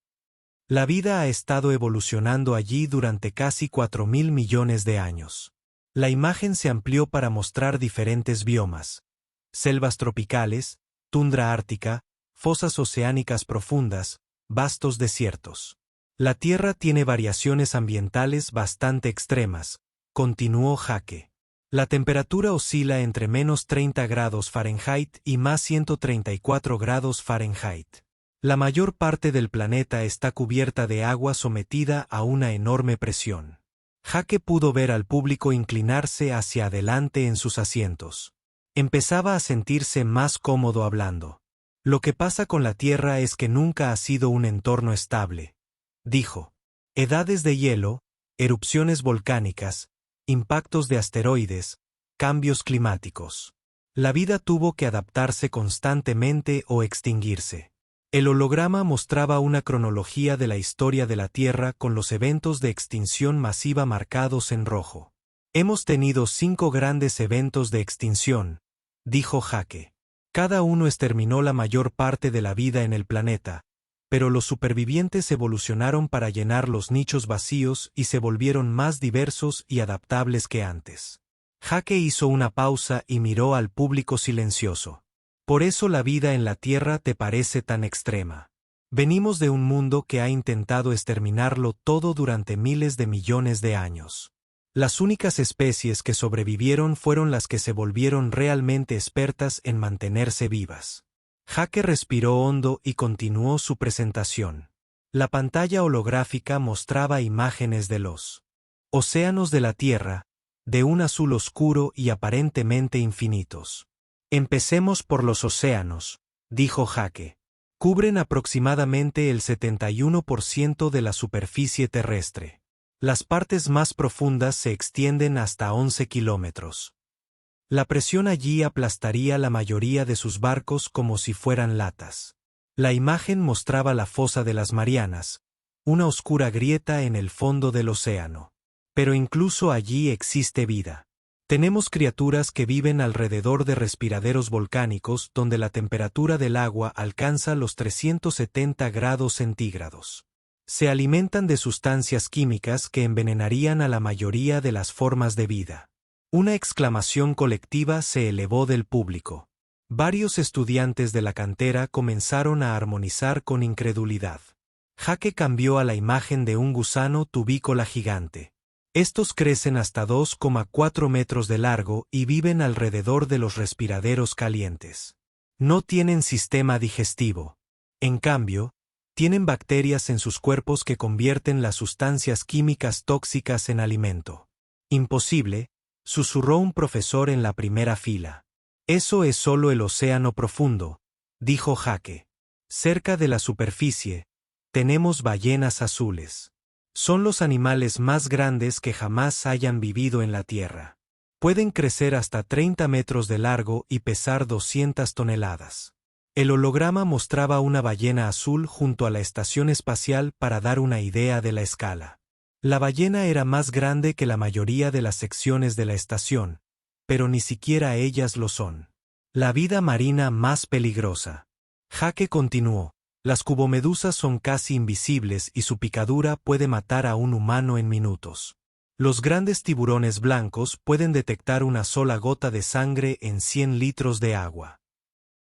Speaker 1: La vida ha estado evolucionando allí durante casi 4.000 millones de años. La imagen se amplió para mostrar diferentes biomas: selvas tropicales, tundra ártica, fosas oceánicas profundas, vastos desiertos. La Tierra tiene variaciones ambientales bastante extremas, continuó Jake. La temperatura oscila entre -30 °F y +134 °F. La mayor parte del planeta está cubierta de agua sometida a una enorme presión. Jake pudo ver al público inclinarse hacia adelante en sus asientos. Empezaba a sentirse más cómodo hablando. «Lo que pasa con la Tierra es que nunca ha sido un entorno estable», dijo. «Edades de hielo, erupciones volcánicas, impactos de asteroides, cambios climáticos. La vida tuvo que adaptarse constantemente o extinguirse». El holograma mostraba una cronología de la historia de la Tierra con los eventos de extinción masiva marcados en rojo. «Hemos tenido 5 grandes eventos de extinción», dijo Jake. «Cada uno exterminó la mayor parte de la vida en el planeta, pero los supervivientes evolucionaron para llenar los nichos vacíos y se volvieron más diversos y adaptables que antes. Jake hizo una pausa y miró al público silencioso. Por eso la vida en la Tierra te parece tan extrema. Venimos de un mundo que ha intentado exterminarlo todo durante miles de millones de años. Las únicas especies que sobrevivieron fueron las que se volvieron realmente expertas en mantenerse vivas. Jake respiró hondo y continuó su presentación. La pantalla holográfica mostraba imágenes de los océanos de la Tierra, de un azul oscuro y aparentemente infinitos. Empecemos por los océanos, dijo Jake. Cubren aproximadamente el 71% de la superficie terrestre. Las partes más profundas se extienden hasta 11 kilómetros. La presión allí aplastaría la mayoría de sus barcos como si fueran latas. La imagen mostraba la fosa de las Marianas, una oscura grieta en el fondo del océano. Pero incluso allí existe vida. Tenemos criaturas que viven alrededor de respiraderos volcánicos donde la temperatura del agua alcanza los 370 grados centígrados. Se alimentan de sustancias químicas que envenenarían a la mayoría de las formas de vida. Una exclamación colectiva se elevó del público. Varios estudiantes de la cantera comenzaron a armonizar con incredulidad. Jake cambió a la imagen de un gusano tubícola gigante. Estos crecen hasta 2,4 metros de largo y viven alrededor de los respiraderos calientes. No tienen sistema digestivo. En cambio, tienen bacterias en sus cuerpos que convierten las sustancias químicas tóxicas en alimento. Imposible, susurró un profesor en la primera fila. Eso es solo el océano profundo, dijo Jake. Cerca de la superficie, tenemos ballenas azules. Son los animales más grandes que jamás hayan vivido en la Tierra. Pueden crecer hasta 30 metros de largo y pesar 200 toneladas. El holograma mostraba una ballena azul junto a la estación espacial para dar una idea de la escala. La ballena era más grande que la mayoría de las secciones de la estación, pero ni siquiera ellas lo son. La vida marina más peligrosa. Jake continuó. Las cubomedusas son casi invisibles y su picadura puede matar a un humano en minutos. Los grandes tiburones blancos pueden detectar una sola gota de sangre en 100 litros de agua.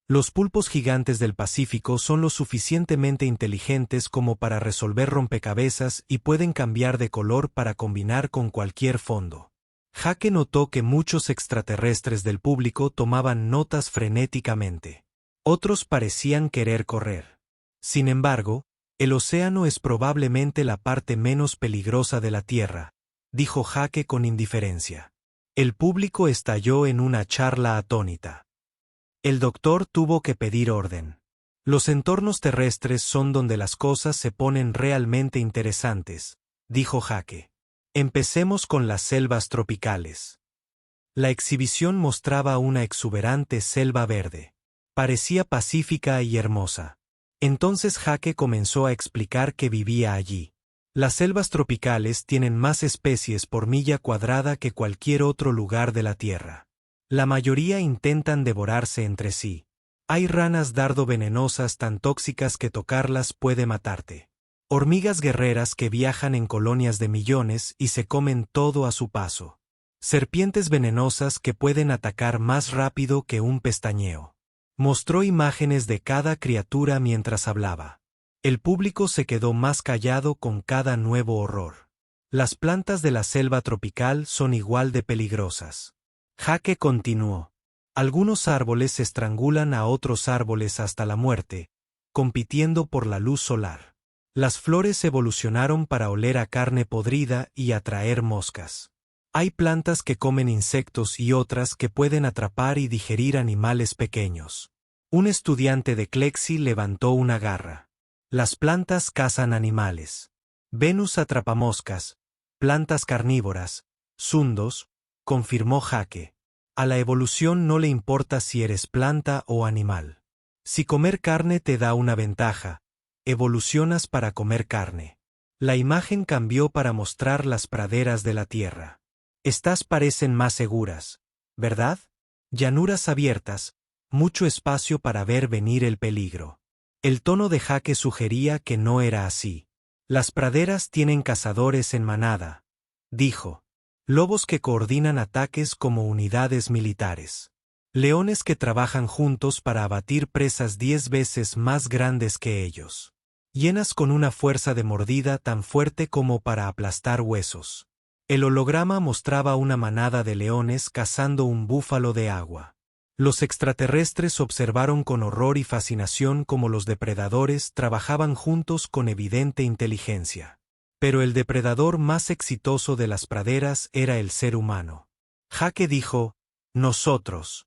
Speaker 1: Los pulpos gigantes del Pacífico son lo suficientemente inteligentes como para resolver rompecabezas y pueden cambiar de color para combinar con cualquier fondo. Jake notó que muchos extraterrestres del público tomaban notas frenéticamente. Otros parecían querer correr. Sin embargo, el océano es probablemente la parte menos peligrosa de la Tierra, dijo Jake con indiferencia. El público estalló en una charla atónita. El doctor tuvo que pedir orden. Los entornos terrestres son donde las cosas se ponen realmente interesantes, dijo Jake. Empecemos con las selvas tropicales. La exhibición mostraba una exuberante selva verde. Parecía pacífica y hermosa. Entonces Jake comenzó a explicar que vivía allí. Las selvas tropicales tienen más especies por milla cuadrada que cualquier otro lugar de la Tierra. La mayoría intentan devorarse entre sí. Hay ranas dardo venenosas tan tóxicas que tocarlas puede matarte. Hormigas guerreras que viajan en colonias de millones y se comen todo a su paso. Serpientes venenosas que pueden atacar más rápido que un pestañeo. Mostró imágenes de cada criatura mientras hablaba. El público se quedó más callado con cada nuevo horror. Las plantas de la selva tropical son igual de peligrosas. Jake continuó. Algunos árboles estrangulan a otros árboles hasta la muerte, compitiendo por la luz solar. Las flores evolucionaron para oler a carne podrida y atraer moscas. Hay plantas que comen insectos y otras que pueden atrapar y digerir animales pequeños. Un estudiante de Clexi levantó una garra. Las plantas cazan animales. Venus atrapa moscas, plantas carnívoras, sundos, confirmó Jake. A la evolución no le importa si eres planta o animal. Si comer carne te da una ventaja, evolucionas para comer carne. La imagen cambió para mostrar las praderas de la Tierra. Estas parecen más seguras, ¿verdad? Llanuras abiertas, mucho espacio para ver venir el peligro. El tono de Jake sugería que no era así. Las praderas tienen cazadores en manada, dijo. Lobos que coordinan ataques como unidades militares. Leones que trabajan juntos para abatir presas 10 veces más grandes que ellos. Hienas con una fuerza de mordida tan fuerte como para aplastar huesos. El holograma mostraba una manada de leones cazando un búfalo de agua. Los extraterrestres observaron con horror y fascinación cómo los depredadores trabajaban juntos con evidente inteligencia. Pero el depredador más exitoso de las praderas era el ser humano. Jake dijo, nosotros.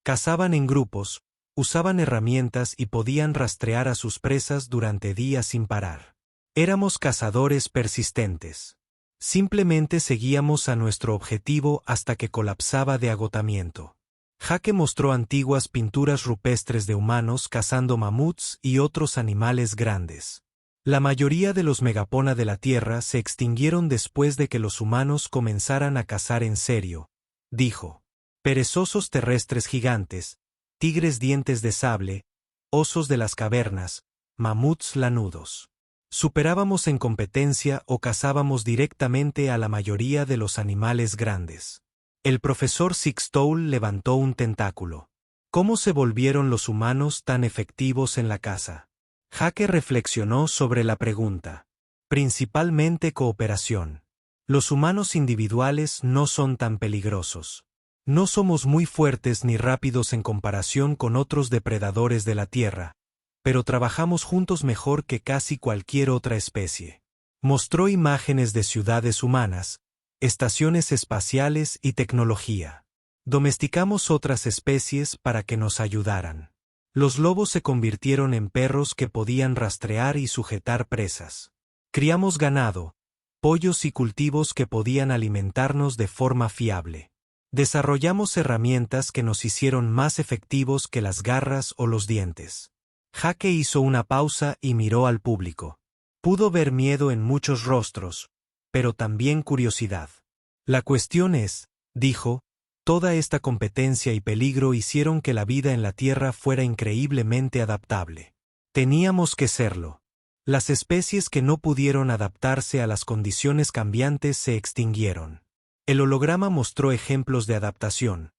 Speaker 1: Cazaban en grupos, usaban herramientas y podían rastrear a sus presas durante días sin parar. Éramos cazadores persistentes. Simplemente seguíamos a nuestro objetivo hasta que colapsaba de agotamiento. Jake mostró antiguas pinturas rupestres de humanos cazando mamuts y otros animales grandes. La mayoría de los megapona de la Tierra se extinguieron después de que los humanos comenzaran a cazar en serio, dijo. Perezosos terrestres gigantes, tigres dientes de sable, osos de las cavernas, mamuts lanudos. Superábamos en competencia o cazábamos directamente a la mayoría de los animales grandes. El profesor Sixtoul levantó un tentáculo. ¿Cómo se volvieron los humanos tan efectivos en la caza? Jake reflexionó sobre la pregunta. Principalmente cooperación. Los humanos individuales no son tan peligrosos. No somos muy fuertes ni rápidos en comparación con otros depredadores de la Tierra, pero trabajamos juntos mejor que casi cualquier otra especie. Mostró imágenes de ciudades humanas, estaciones espaciales y tecnología. Domesticamos otras especies para que nos ayudaran. Los lobos se convirtieron en perros que podían rastrear y sujetar presas. Criamos ganado, pollos y cultivos que podían alimentarnos de forma fiable. Desarrollamos herramientas que nos hicieron más efectivos que las garras o los dientes. Jake hizo una pausa y miró al público. Pudo ver miedo en muchos rostros, pero también curiosidad. La cuestión es, dijo, toda esta competencia y peligro hicieron que la vida en la Tierra fuera increíblemente adaptable. Teníamos que serlo. Las especies que no pudieron adaptarse a las condiciones cambiantes se extinguieron. El holograma mostró ejemplos de adaptación.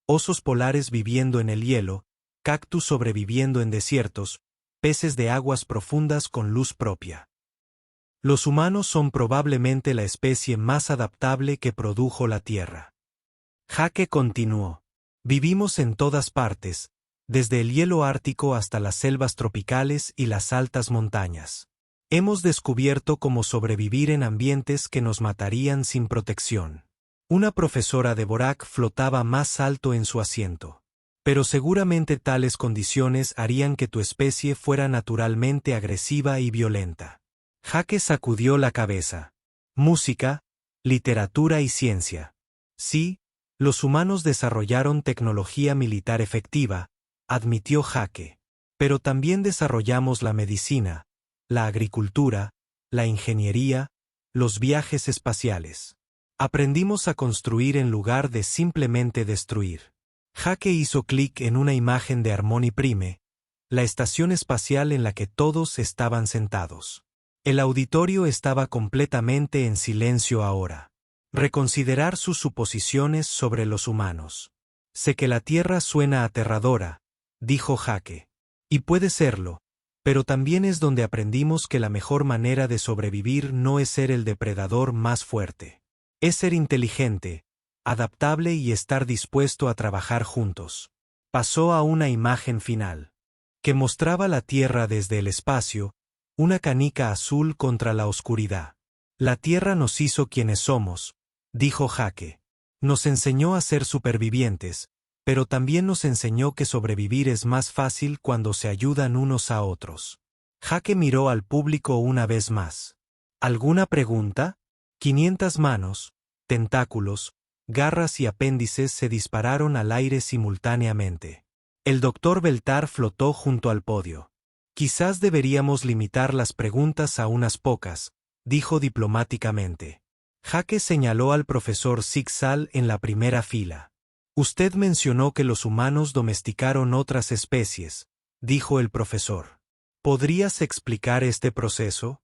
Speaker 1: Osos polares viviendo en el hielo, cactus sobreviviendo en desiertos, peces de aguas profundas con luz propia. Los humanos son probablemente la especie más adaptable que produjo la Tierra. Jake continuó. Vivimos en todas partes, desde el hielo ártico hasta las selvas tropicales y las altas montañas. Hemos descubierto cómo sobrevivir en ambientes que nos matarían sin protección. Una profesora de Borak flotaba más alto en su asiento. Pero seguramente tales condiciones harían que tu especie fuera naturalmente agresiva y violenta. Jake sacudió la cabeza. Música, literatura y ciencia. Sí, los humanos desarrollaron tecnología militar efectiva, admitió Jake. Pero también desarrollamos la medicina, la agricultura, la ingeniería, los viajes espaciales. Aprendimos a construir en lugar de simplemente destruir. Jake hizo clic en una imagen de Harmony Prime, la estación espacial en la que todos estaban sentados. El auditorio estaba completamente en silencio ahora. Reconsiderar sus suposiciones sobre los humanos. Sé que la Tierra suena aterradora, dijo Jake. Y puede serlo, pero también es donde aprendimos que la mejor manera de sobrevivir no es ser el depredador más fuerte. Es ser inteligente, adaptable y estar dispuesto a trabajar juntos. Pasó a una imagen final, que mostraba la Tierra desde el espacio, una canica azul contra la oscuridad. La Tierra nos hizo quienes somos, dijo Jake. Nos enseñó a ser supervivientes, pero también nos enseñó que sobrevivir es más fácil cuando se ayudan unos a otros. Jake miró al público una vez más. ¿Alguna pregunta? 500 manos, tentáculos, garras y apéndices se dispararon al aire simultáneamente. El doctor Beltar flotó junto al podio. Quizás deberíamos limitar las preguntas a unas pocas, dijo diplomáticamente. Jake señaló al profesor Zixal en la primera fila. Usted mencionó que los humanos domesticaron otras especies, dijo el profesor. ¿Podrías explicar este proceso?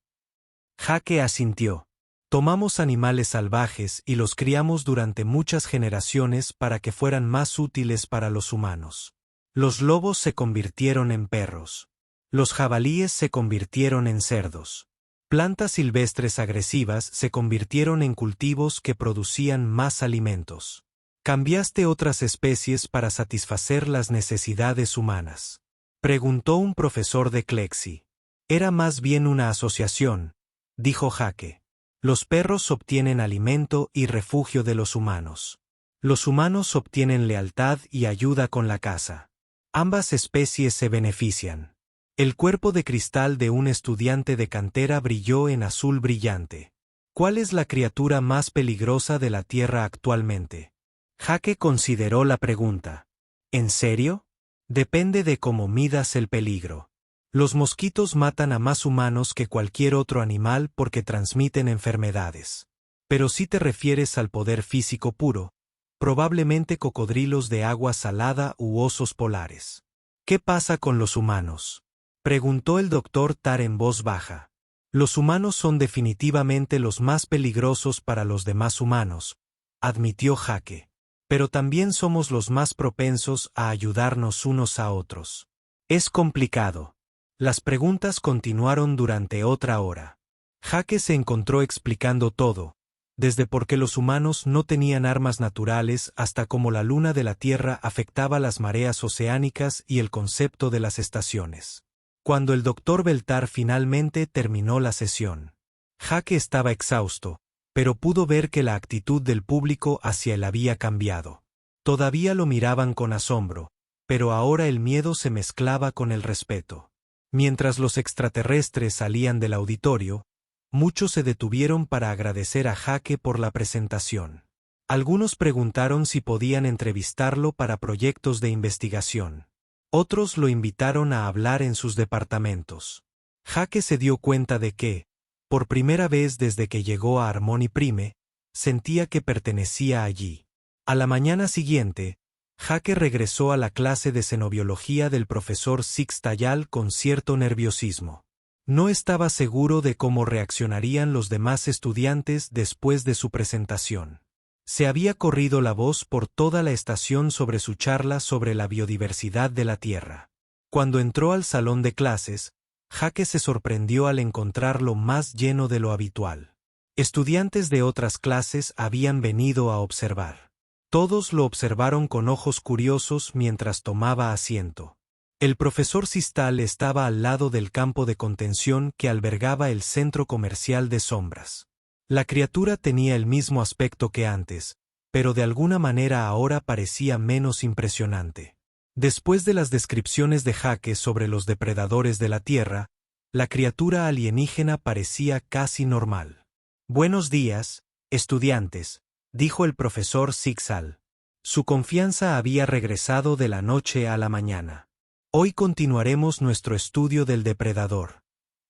Speaker 1: Jake asintió. Tomamos animales salvajes y los criamos durante muchas generaciones para que fueran más útiles para los humanos. Los lobos se convirtieron en perros. Los jabalíes se convirtieron en cerdos. Plantas silvestres agresivas se convirtieron en cultivos que producían más alimentos. ¿Cambiaste otras especies para satisfacer las necesidades humanas?, preguntó un profesor de Clexi. Era más bien una asociación, dijo Jake. Los perros obtienen alimento y refugio de los humanos. Los humanos obtienen lealtad y ayuda con la caza. Ambas especies se benefician. El cuerpo de cristal de un estudiante de cantera brilló en azul brillante. ¿Cuál es la criatura más peligrosa de la Tierra actualmente? Jake consideró la pregunta. ¿En serio? Depende de cómo midas el peligro. Los mosquitos matan a más humanos que cualquier otro animal porque transmiten enfermedades. Pero si te refieres al poder físico puro, probablemente cocodrilos de agua salada u osos polares. ¿Qué pasa con los humanos?, preguntó el doctor Tar en voz baja. Los humanos son definitivamente los más peligrosos para los demás humanos, admitió Jake. Pero también somos los más propensos a ayudarnos unos a otros. Es complicado. Las preguntas continuaron durante otra hora. Jake se encontró explicando todo, desde por qué los humanos no tenían armas naturales hasta cómo la luna de la Tierra afectaba las mareas oceánicas y el concepto de las estaciones. Cuando el doctor Beltar finalmente terminó la sesión, Jake estaba exhausto, pero pudo ver que la actitud del público hacia él había cambiado. Todavía lo miraban con asombro, pero ahora el miedo se mezclaba con el respeto. Mientras los extraterrestres salían del auditorio, muchos se detuvieron para agradecer a Jake por la presentación. Algunos preguntaron si podían entrevistarlo para proyectos de investigación. Otros lo invitaron a hablar en sus departamentos. Jake se dio cuenta de que, por primera vez desde que llegó a Harmony Prime, sentía que pertenecía allí. A la mañana siguiente, Jake regresó a la clase de xenobiología del profesor Six Tayal con cierto nerviosismo. No estaba seguro de cómo reaccionarían los demás estudiantes después de su presentación. Se había corrido la voz por toda la estación sobre su charla sobre la biodiversidad de la Tierra. Cuando entró al salón de clases, Jake se sorprendió al encontrarlo más lleno de lo habitual. Estudiantes de otras clases habían venido a observar. Todos lo observaron con ojos curiosos mientras tomaba asiento. El profesor Sistal estaba al lado del campo de contención que albergaba el centro comercial de sombras. La criatura tenía el mismo aspecto que antes, pero de alguna manera ahora parecía menos impresionante. Después de las descripciones de Jake sobre los depredadores de la Tierra, la criatura alienígena parecía casi normal. «Buenos días, estudiantes», dijo el profesor Sixal. Su confianza había regresado de la noche a la mañana. Hoy continuaremos nuestro estudio del depredador.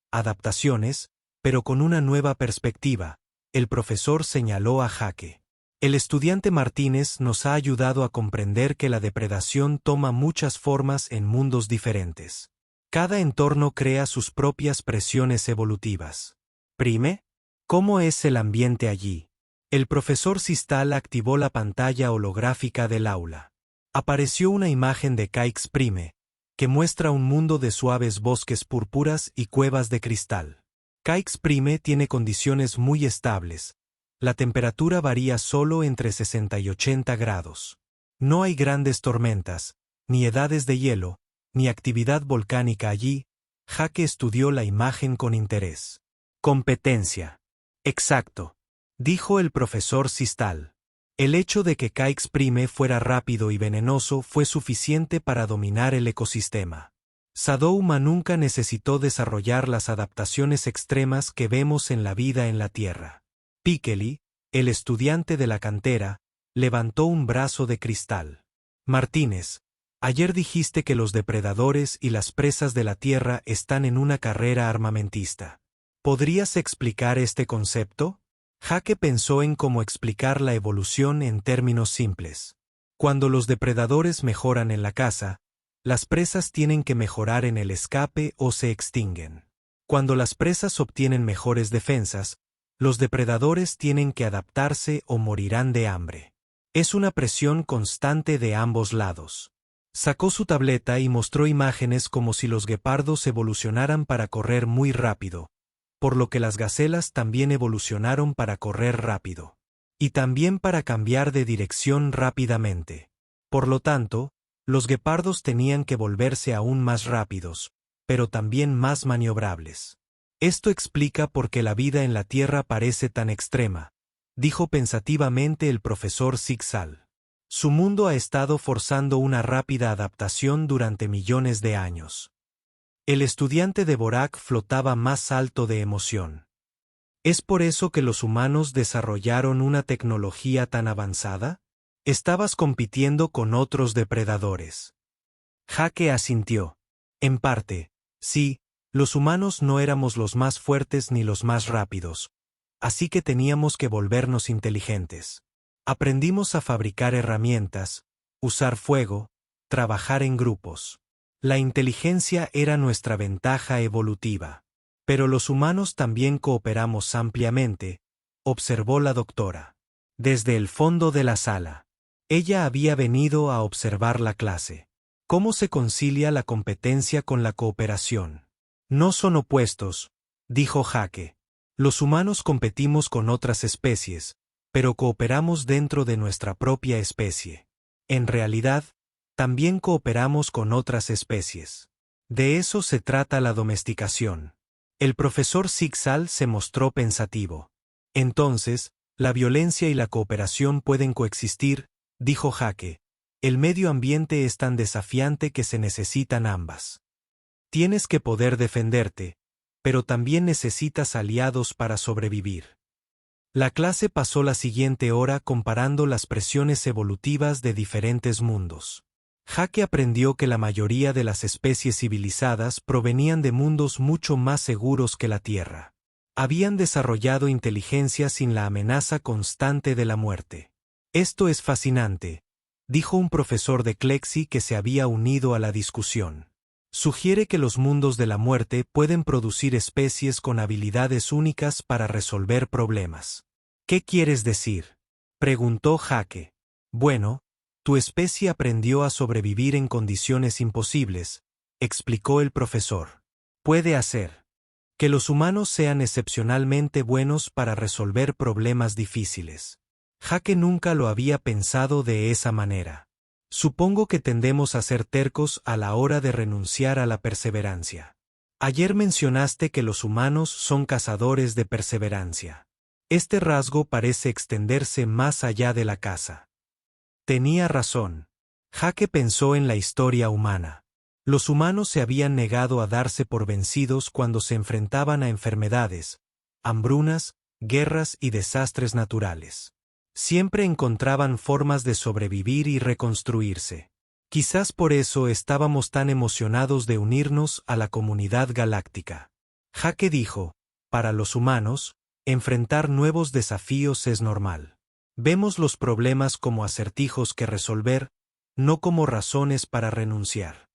Speaker 1: Adaptaciones, pero con una nueva perspectiva, el profesor señaló a Jake. El estudiante Martínez nos ha ayudado a comprender que la depredación toma muchas formas en mundos diferentes. Cada entorno crea sus propias presiones evolutivas. Prime, ¿cómo es el ambiente allí? El profesor Sistal activó la pantalla holográfica del aula. Apareció una imagen de Caix Prime, que muestra un mundo de suaves bosques púrpuras y cuevas de cristal. Caix Prime tiene condiciones muy estables. La temperatura varía solo entre 60 y 80 grados. No hay grandes tormentas, ni edades de hielo, ni actividad volcánica allí. Jake estudió la imagen con interés. Competencia. Exacto, dijo el profesor Sistal. El hecho de que Caix Prime fuera rápido y venenoso fue suficiente para dominar el ecosistema. Sadouma nunca necesitó desarrollar las adaptaciones extremas que vemos en la vida en la Tierra. Pikeli, el estudiante de la cantera, levantó un brazo de cristal. Martínez, ayer dijiste que los depredadores y las presas de la Tierra están en una carrera armamentista. ¿Podrías explicar este concepto? Jake pensó en cómo explicar la evolución en términos simples. Cuando los depredadores mejoran en la caza, Las presas tienen que mejorar en el escape o se extinguen. Cuando las presas obtienen mejores defensas, los depredadores tienen que adaptarse o morirán de hambre. Es una presión constante de ambos lados. Sacó su tableta y mostró imágenes como si los guepardos evolucionaran para correr muy rápido, por lo que las gacelas también evolucionaron para correr rápido. Y también para cambiar de dirección rápidamente. Por lo tanto, los guepardos tenían que volverse aún más rápidos, pero también más maniobrables. Esto explica por qué la vida en la Tierra parece tan extrema, dijo pensativamente el profesor Zixal. Su mundo ha estado forzando una rápida adaptación durante millones de años. El estudiante de Borak flotaba más alto de emoción. ¿Es por eso que los humanos desarrollaron una tecnología tan avanzada? Estabas compitiendo con otros depredadores. Jake asintió. En parte, sí, los humanos no éramos los más fuertes ni los más rápidos, así que teníamos que volvernos inteligentes. Aprendimos a fabricar herramientas, usar fuego, trabajar en grupos. La inteligencia era nuestra ventaja evolutiva. Pero los humanos también cooperamos ampliamente, observó la doctora. Desde el fondo de la sala. Ella había venido a observar la clase. ¿Cómo se concilia la competencia con la cooperación? No son opuestos, dijo Jake. Los humanos competimos con otras especies, pero cooperamos dentro de nuestra propia especie. En realidad, también cooperamos con otras especies. De eso se trata la domesticación. El profesor Zixal se mostró pensativo. Entonces, la violencia y la cooperación pueden coexistir, dijo Jake. El medio ambiente es tan desafiante que se necesitan ambas. Tienes que poder defenderte, pero también necesitas aliados para sobrevivir. La clase pasó la siguiente hora comparando las presiones evolutivas de diferentes mundos. Jake aprendió que la mayoría de las especies civilizadas provenían de mundos mucho más seguros que la Tierra. Habían desarrollado inteligencia sin la amenaza constante de la muerte. Esto es fascinante, dijo un profesor de Clexi que se había unido a la discusión. Sugiere que los mundos de la muerte pueden producir especies con habilidades únicas para resolver problemas. ¿Qué quieres decir?, preguntó Jake. Bueno, tu especie aprendió a sobrevivir en condiciones imposibles, explicó el profesor. Puede hacer que los humanos sean excepcionalmente buenos para resolver problemas difíciles. Jake nunca lo había pensado de esa manera. Supongo que tendemos a ser tercos a la hora de renunciar a la perseverancia. Ayer mencionaste que los humanos son cazadores de perseverancia. Este rasgo parece extenderse más allá de la caza. Tenía razón. Jake pensó en la historia humana. Los humanos se habían negado a darse por vencidos cuando se enfrentaban a enfermedades, hambrunas, guerras y desastres naturales. Siempre encontraban formas de sobrevivir y reconstruirse. Quizás por eso estábamos tan emocionados de unirnos a la comunidad galáctica. Jake dijo, para los humanos, enfrentar nuevos desafíos es normal. Vemos los problemas como acertijos que resolver, no como razones para renunciar.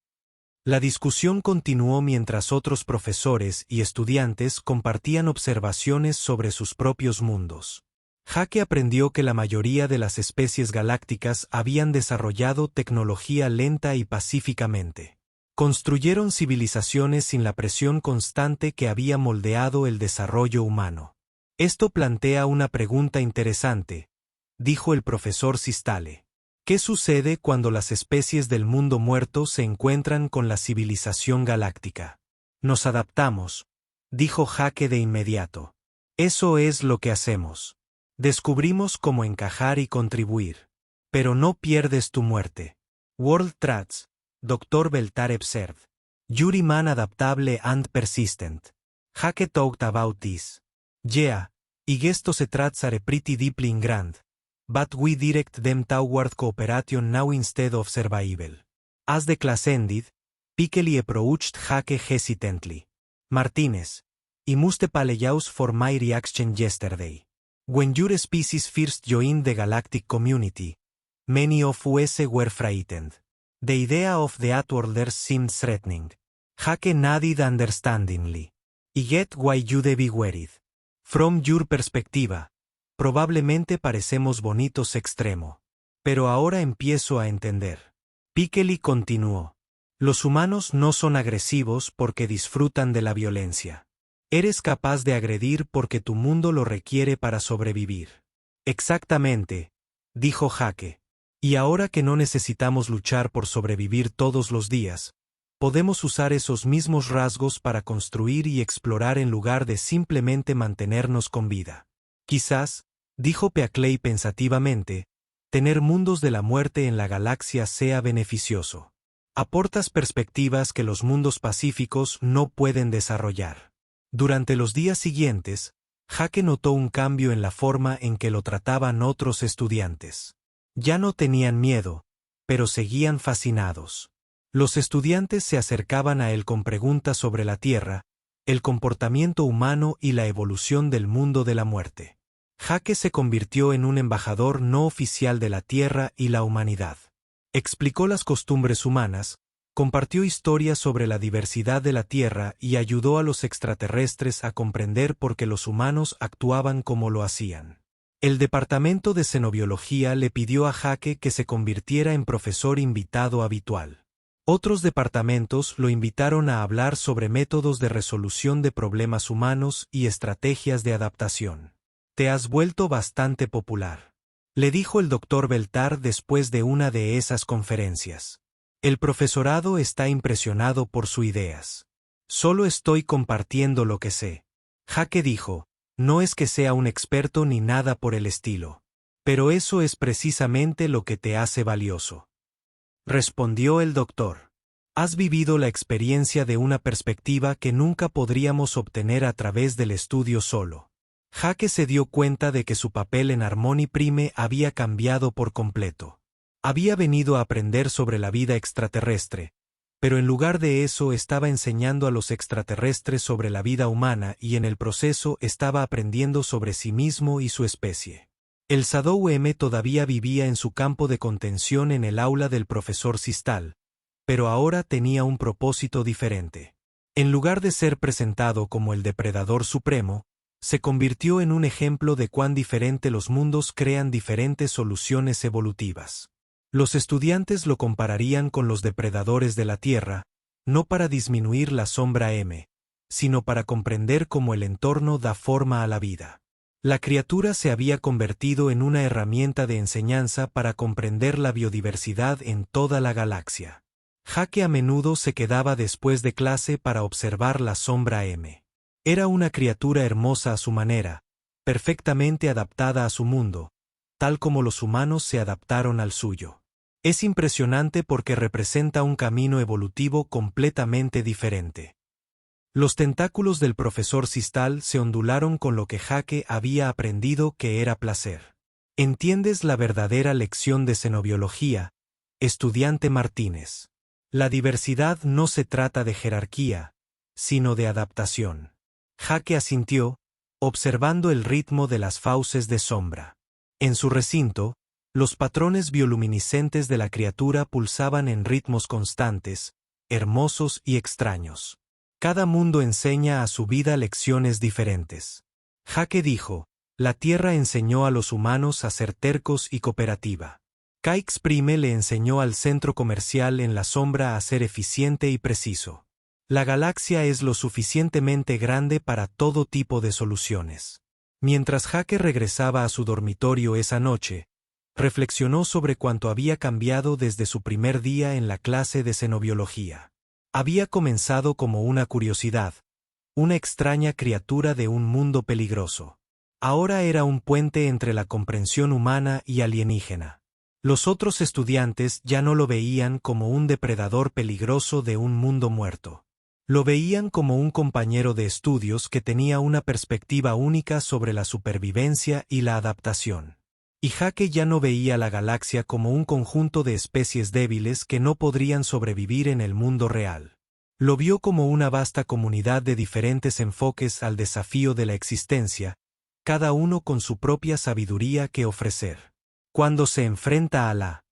Speaker 1: La discusión continuó mientras otros profesores y estudiantes compartían observaciones sobre sus propios mundos. Jake aprendió que la mayoría de las especies galácticas habían desarrollado tecnología lenta y pacíficamente. Construyeron civilizaciones sin la presión constante que había moldeado el desarrollo humano. Esto plantea una pregunta interesante, dijo el profesor Sistale. ¿Qué sucede cuando las especies del mundo muerto se encuentran con la civilización galáctica? Nos adaptamos, dijo Jake de inmediato. Eso es lo que hacemos. Descubrimos cómo encajar y contribuir. Pero no pierdes tu muerte. World Trats, Dr. Beltar observed. Yuri man adaptable and persistent. Jake talked about this. Yeah, I guess those trats are pretty deeply ingrained. But we direct them toward cooperation now instead of survival. As the class ended, Pikeli approached Jake hesitantly. Martínez, I must apologize for my reaction yesterday. When your species first joined the galactic community, many of us were frightened. The idea of the outworlders seemed threatening. Jake nodded understandingly. I get why you'd be worried. From your perspectiva, probablemente parecemos bonitos extremo. Pero ahora empiezo a entender. Pikeli continuó. Los humanos no son agresivos porque disfrutan de la violencia. Eres capaz de agredir porque tu mundo lo requiere para sobrevivir. Exactamente, dijo Jake. Y ahora que no necesitamos luchar por sobrevivir todos los días, podemos usar esos mismos rasgos para construir y explorar en lugar de simplemente mantenernos con vida. Quizás, dijo Peacley pensativamente, tener mundos de la muerte en la galaxia sea beneficioso. Aportas perspectivas que los mundos pacíficos no pueden desarrollar. Durante los días siguientes, Jake notó un cambio en la forma en que lo trataban otros estudiantes. Ya no tenían miedo, pero seguían fascinados. Los estudiantes se acercaban a él con preguntas sobre la Tierra, el comportamiento humano y la evolución del mundo de la muerte. Jake se convirtió en un embajador no oficial de la Tierra y la humanidad. Explicó las costumbres humanas, compartió historias sobre la diversidad de la Tierra y ayudó a los extraterrestres a comprender por qué los humanos actuaban como lo hacían. El departamento de xenobiología le pidió a Jake que se convirtiera en profesor invitado habitual. Otros departamentos lo invitaron a hablar sobre métodos de resolución de problemas humanos y estrategias de adaptación. Te has vuelto bastante popular, le dijo el Dr. Beltar después de una de esas conferencias. El profesorado está impresionado por sus ideas. Solo estoy compartiendo lo que sé. Jake dijo, no es que sea un experto ni nada por el estilo. Pero eso es precisamente lo que te hace valioso. Respondió el doctor. Has vivido la experiencia de una perspectiva que nunca podríamos obtener a través del estudio solo. Jake se dio cuenta de que su papel en Harmony Prime había cambiado por completo. Había venido a aprender sobre la vida extraterrestre, pero en lugar de eso estaba enseñando a los extraterrestres sobre la vida humana y en el proceso estaba aprendiendo sobre sí mismo y su especie. El Shadow M todavía vivía en su campo de contención en el aula del profesor Sistal, pero ahora tenía un propósito diferente. En lugar de ser presentado como el depredador supremo, se convirtió en un ejemplo de cuán diferente los mundos crean diferentes soluciones evolutivas. Los estudiantes lo compararían con los depredadores de la Tierra, no para disminuir la sombra M, sino para comprender cómo el entorno da forma a la vida. La criatura se había convertido en una herramienta de enseñanza para comprender la biodiversidad en toda la galaxia. Jake a menudo se quedaba después de clase para observar la sombra M. Era una criatura hermosa a su manera, perfectamente adaptada a su mundo, tal como los humanos se adaptaron al suyo. Es impresionante porque representa un camino evolutivo completamente diferente. Los tentáculos del profesor Sistal se ondularon con lo que Jake había aprendido que era placer. ¿Entiendes la verdadera lección de xenobiología, estudiante Martínez? La diversidad no se trata de jerarquía, sino de adaptación. Jake asintió, observando el ritmo de las fauces de sombra. En su recinto, los patrones bioluminiscentes de la criatura pulsaban en ritmos constantes, hermosos y extraños. Cada mundo enseña a su vida lecciones diferentes. Jake dijo, la Tierra enseñó a los humanos a ser tercos y cooperativa. Caix Prime le enseñó al centro comercial en la sombra a ser eficiente y preciso. La galaxia es lo suficientemente grande para todo tipo de soluciones. Mientras Jake regresaba a su dormitorio esa noche, reflexionó sobre cuánto había cambiado desde su primer día en la clase de xenobiología. Había comenzado como una curiosidad, una extraña criatura de un mundo peligroso. Ahora era un puente entre la comprensión humana y alienígena. Los otros estudiantes ya no lo veían como un depredador peligroso de un mundo muerto. Lo veían como un compañero de estudios que tenía una perspectiva única sobre la supervivencia y la adaptación. Y Jake ya no veía la galaxia como un conjunto de especies débiles que no podrían sobrevivir en el mundo real. Lo vio como una vasta comunidad de diferentes enfoques al desafío de la existencia, cada uno con su propia sabiduría que ofrecer. Cuando se enfrenta a la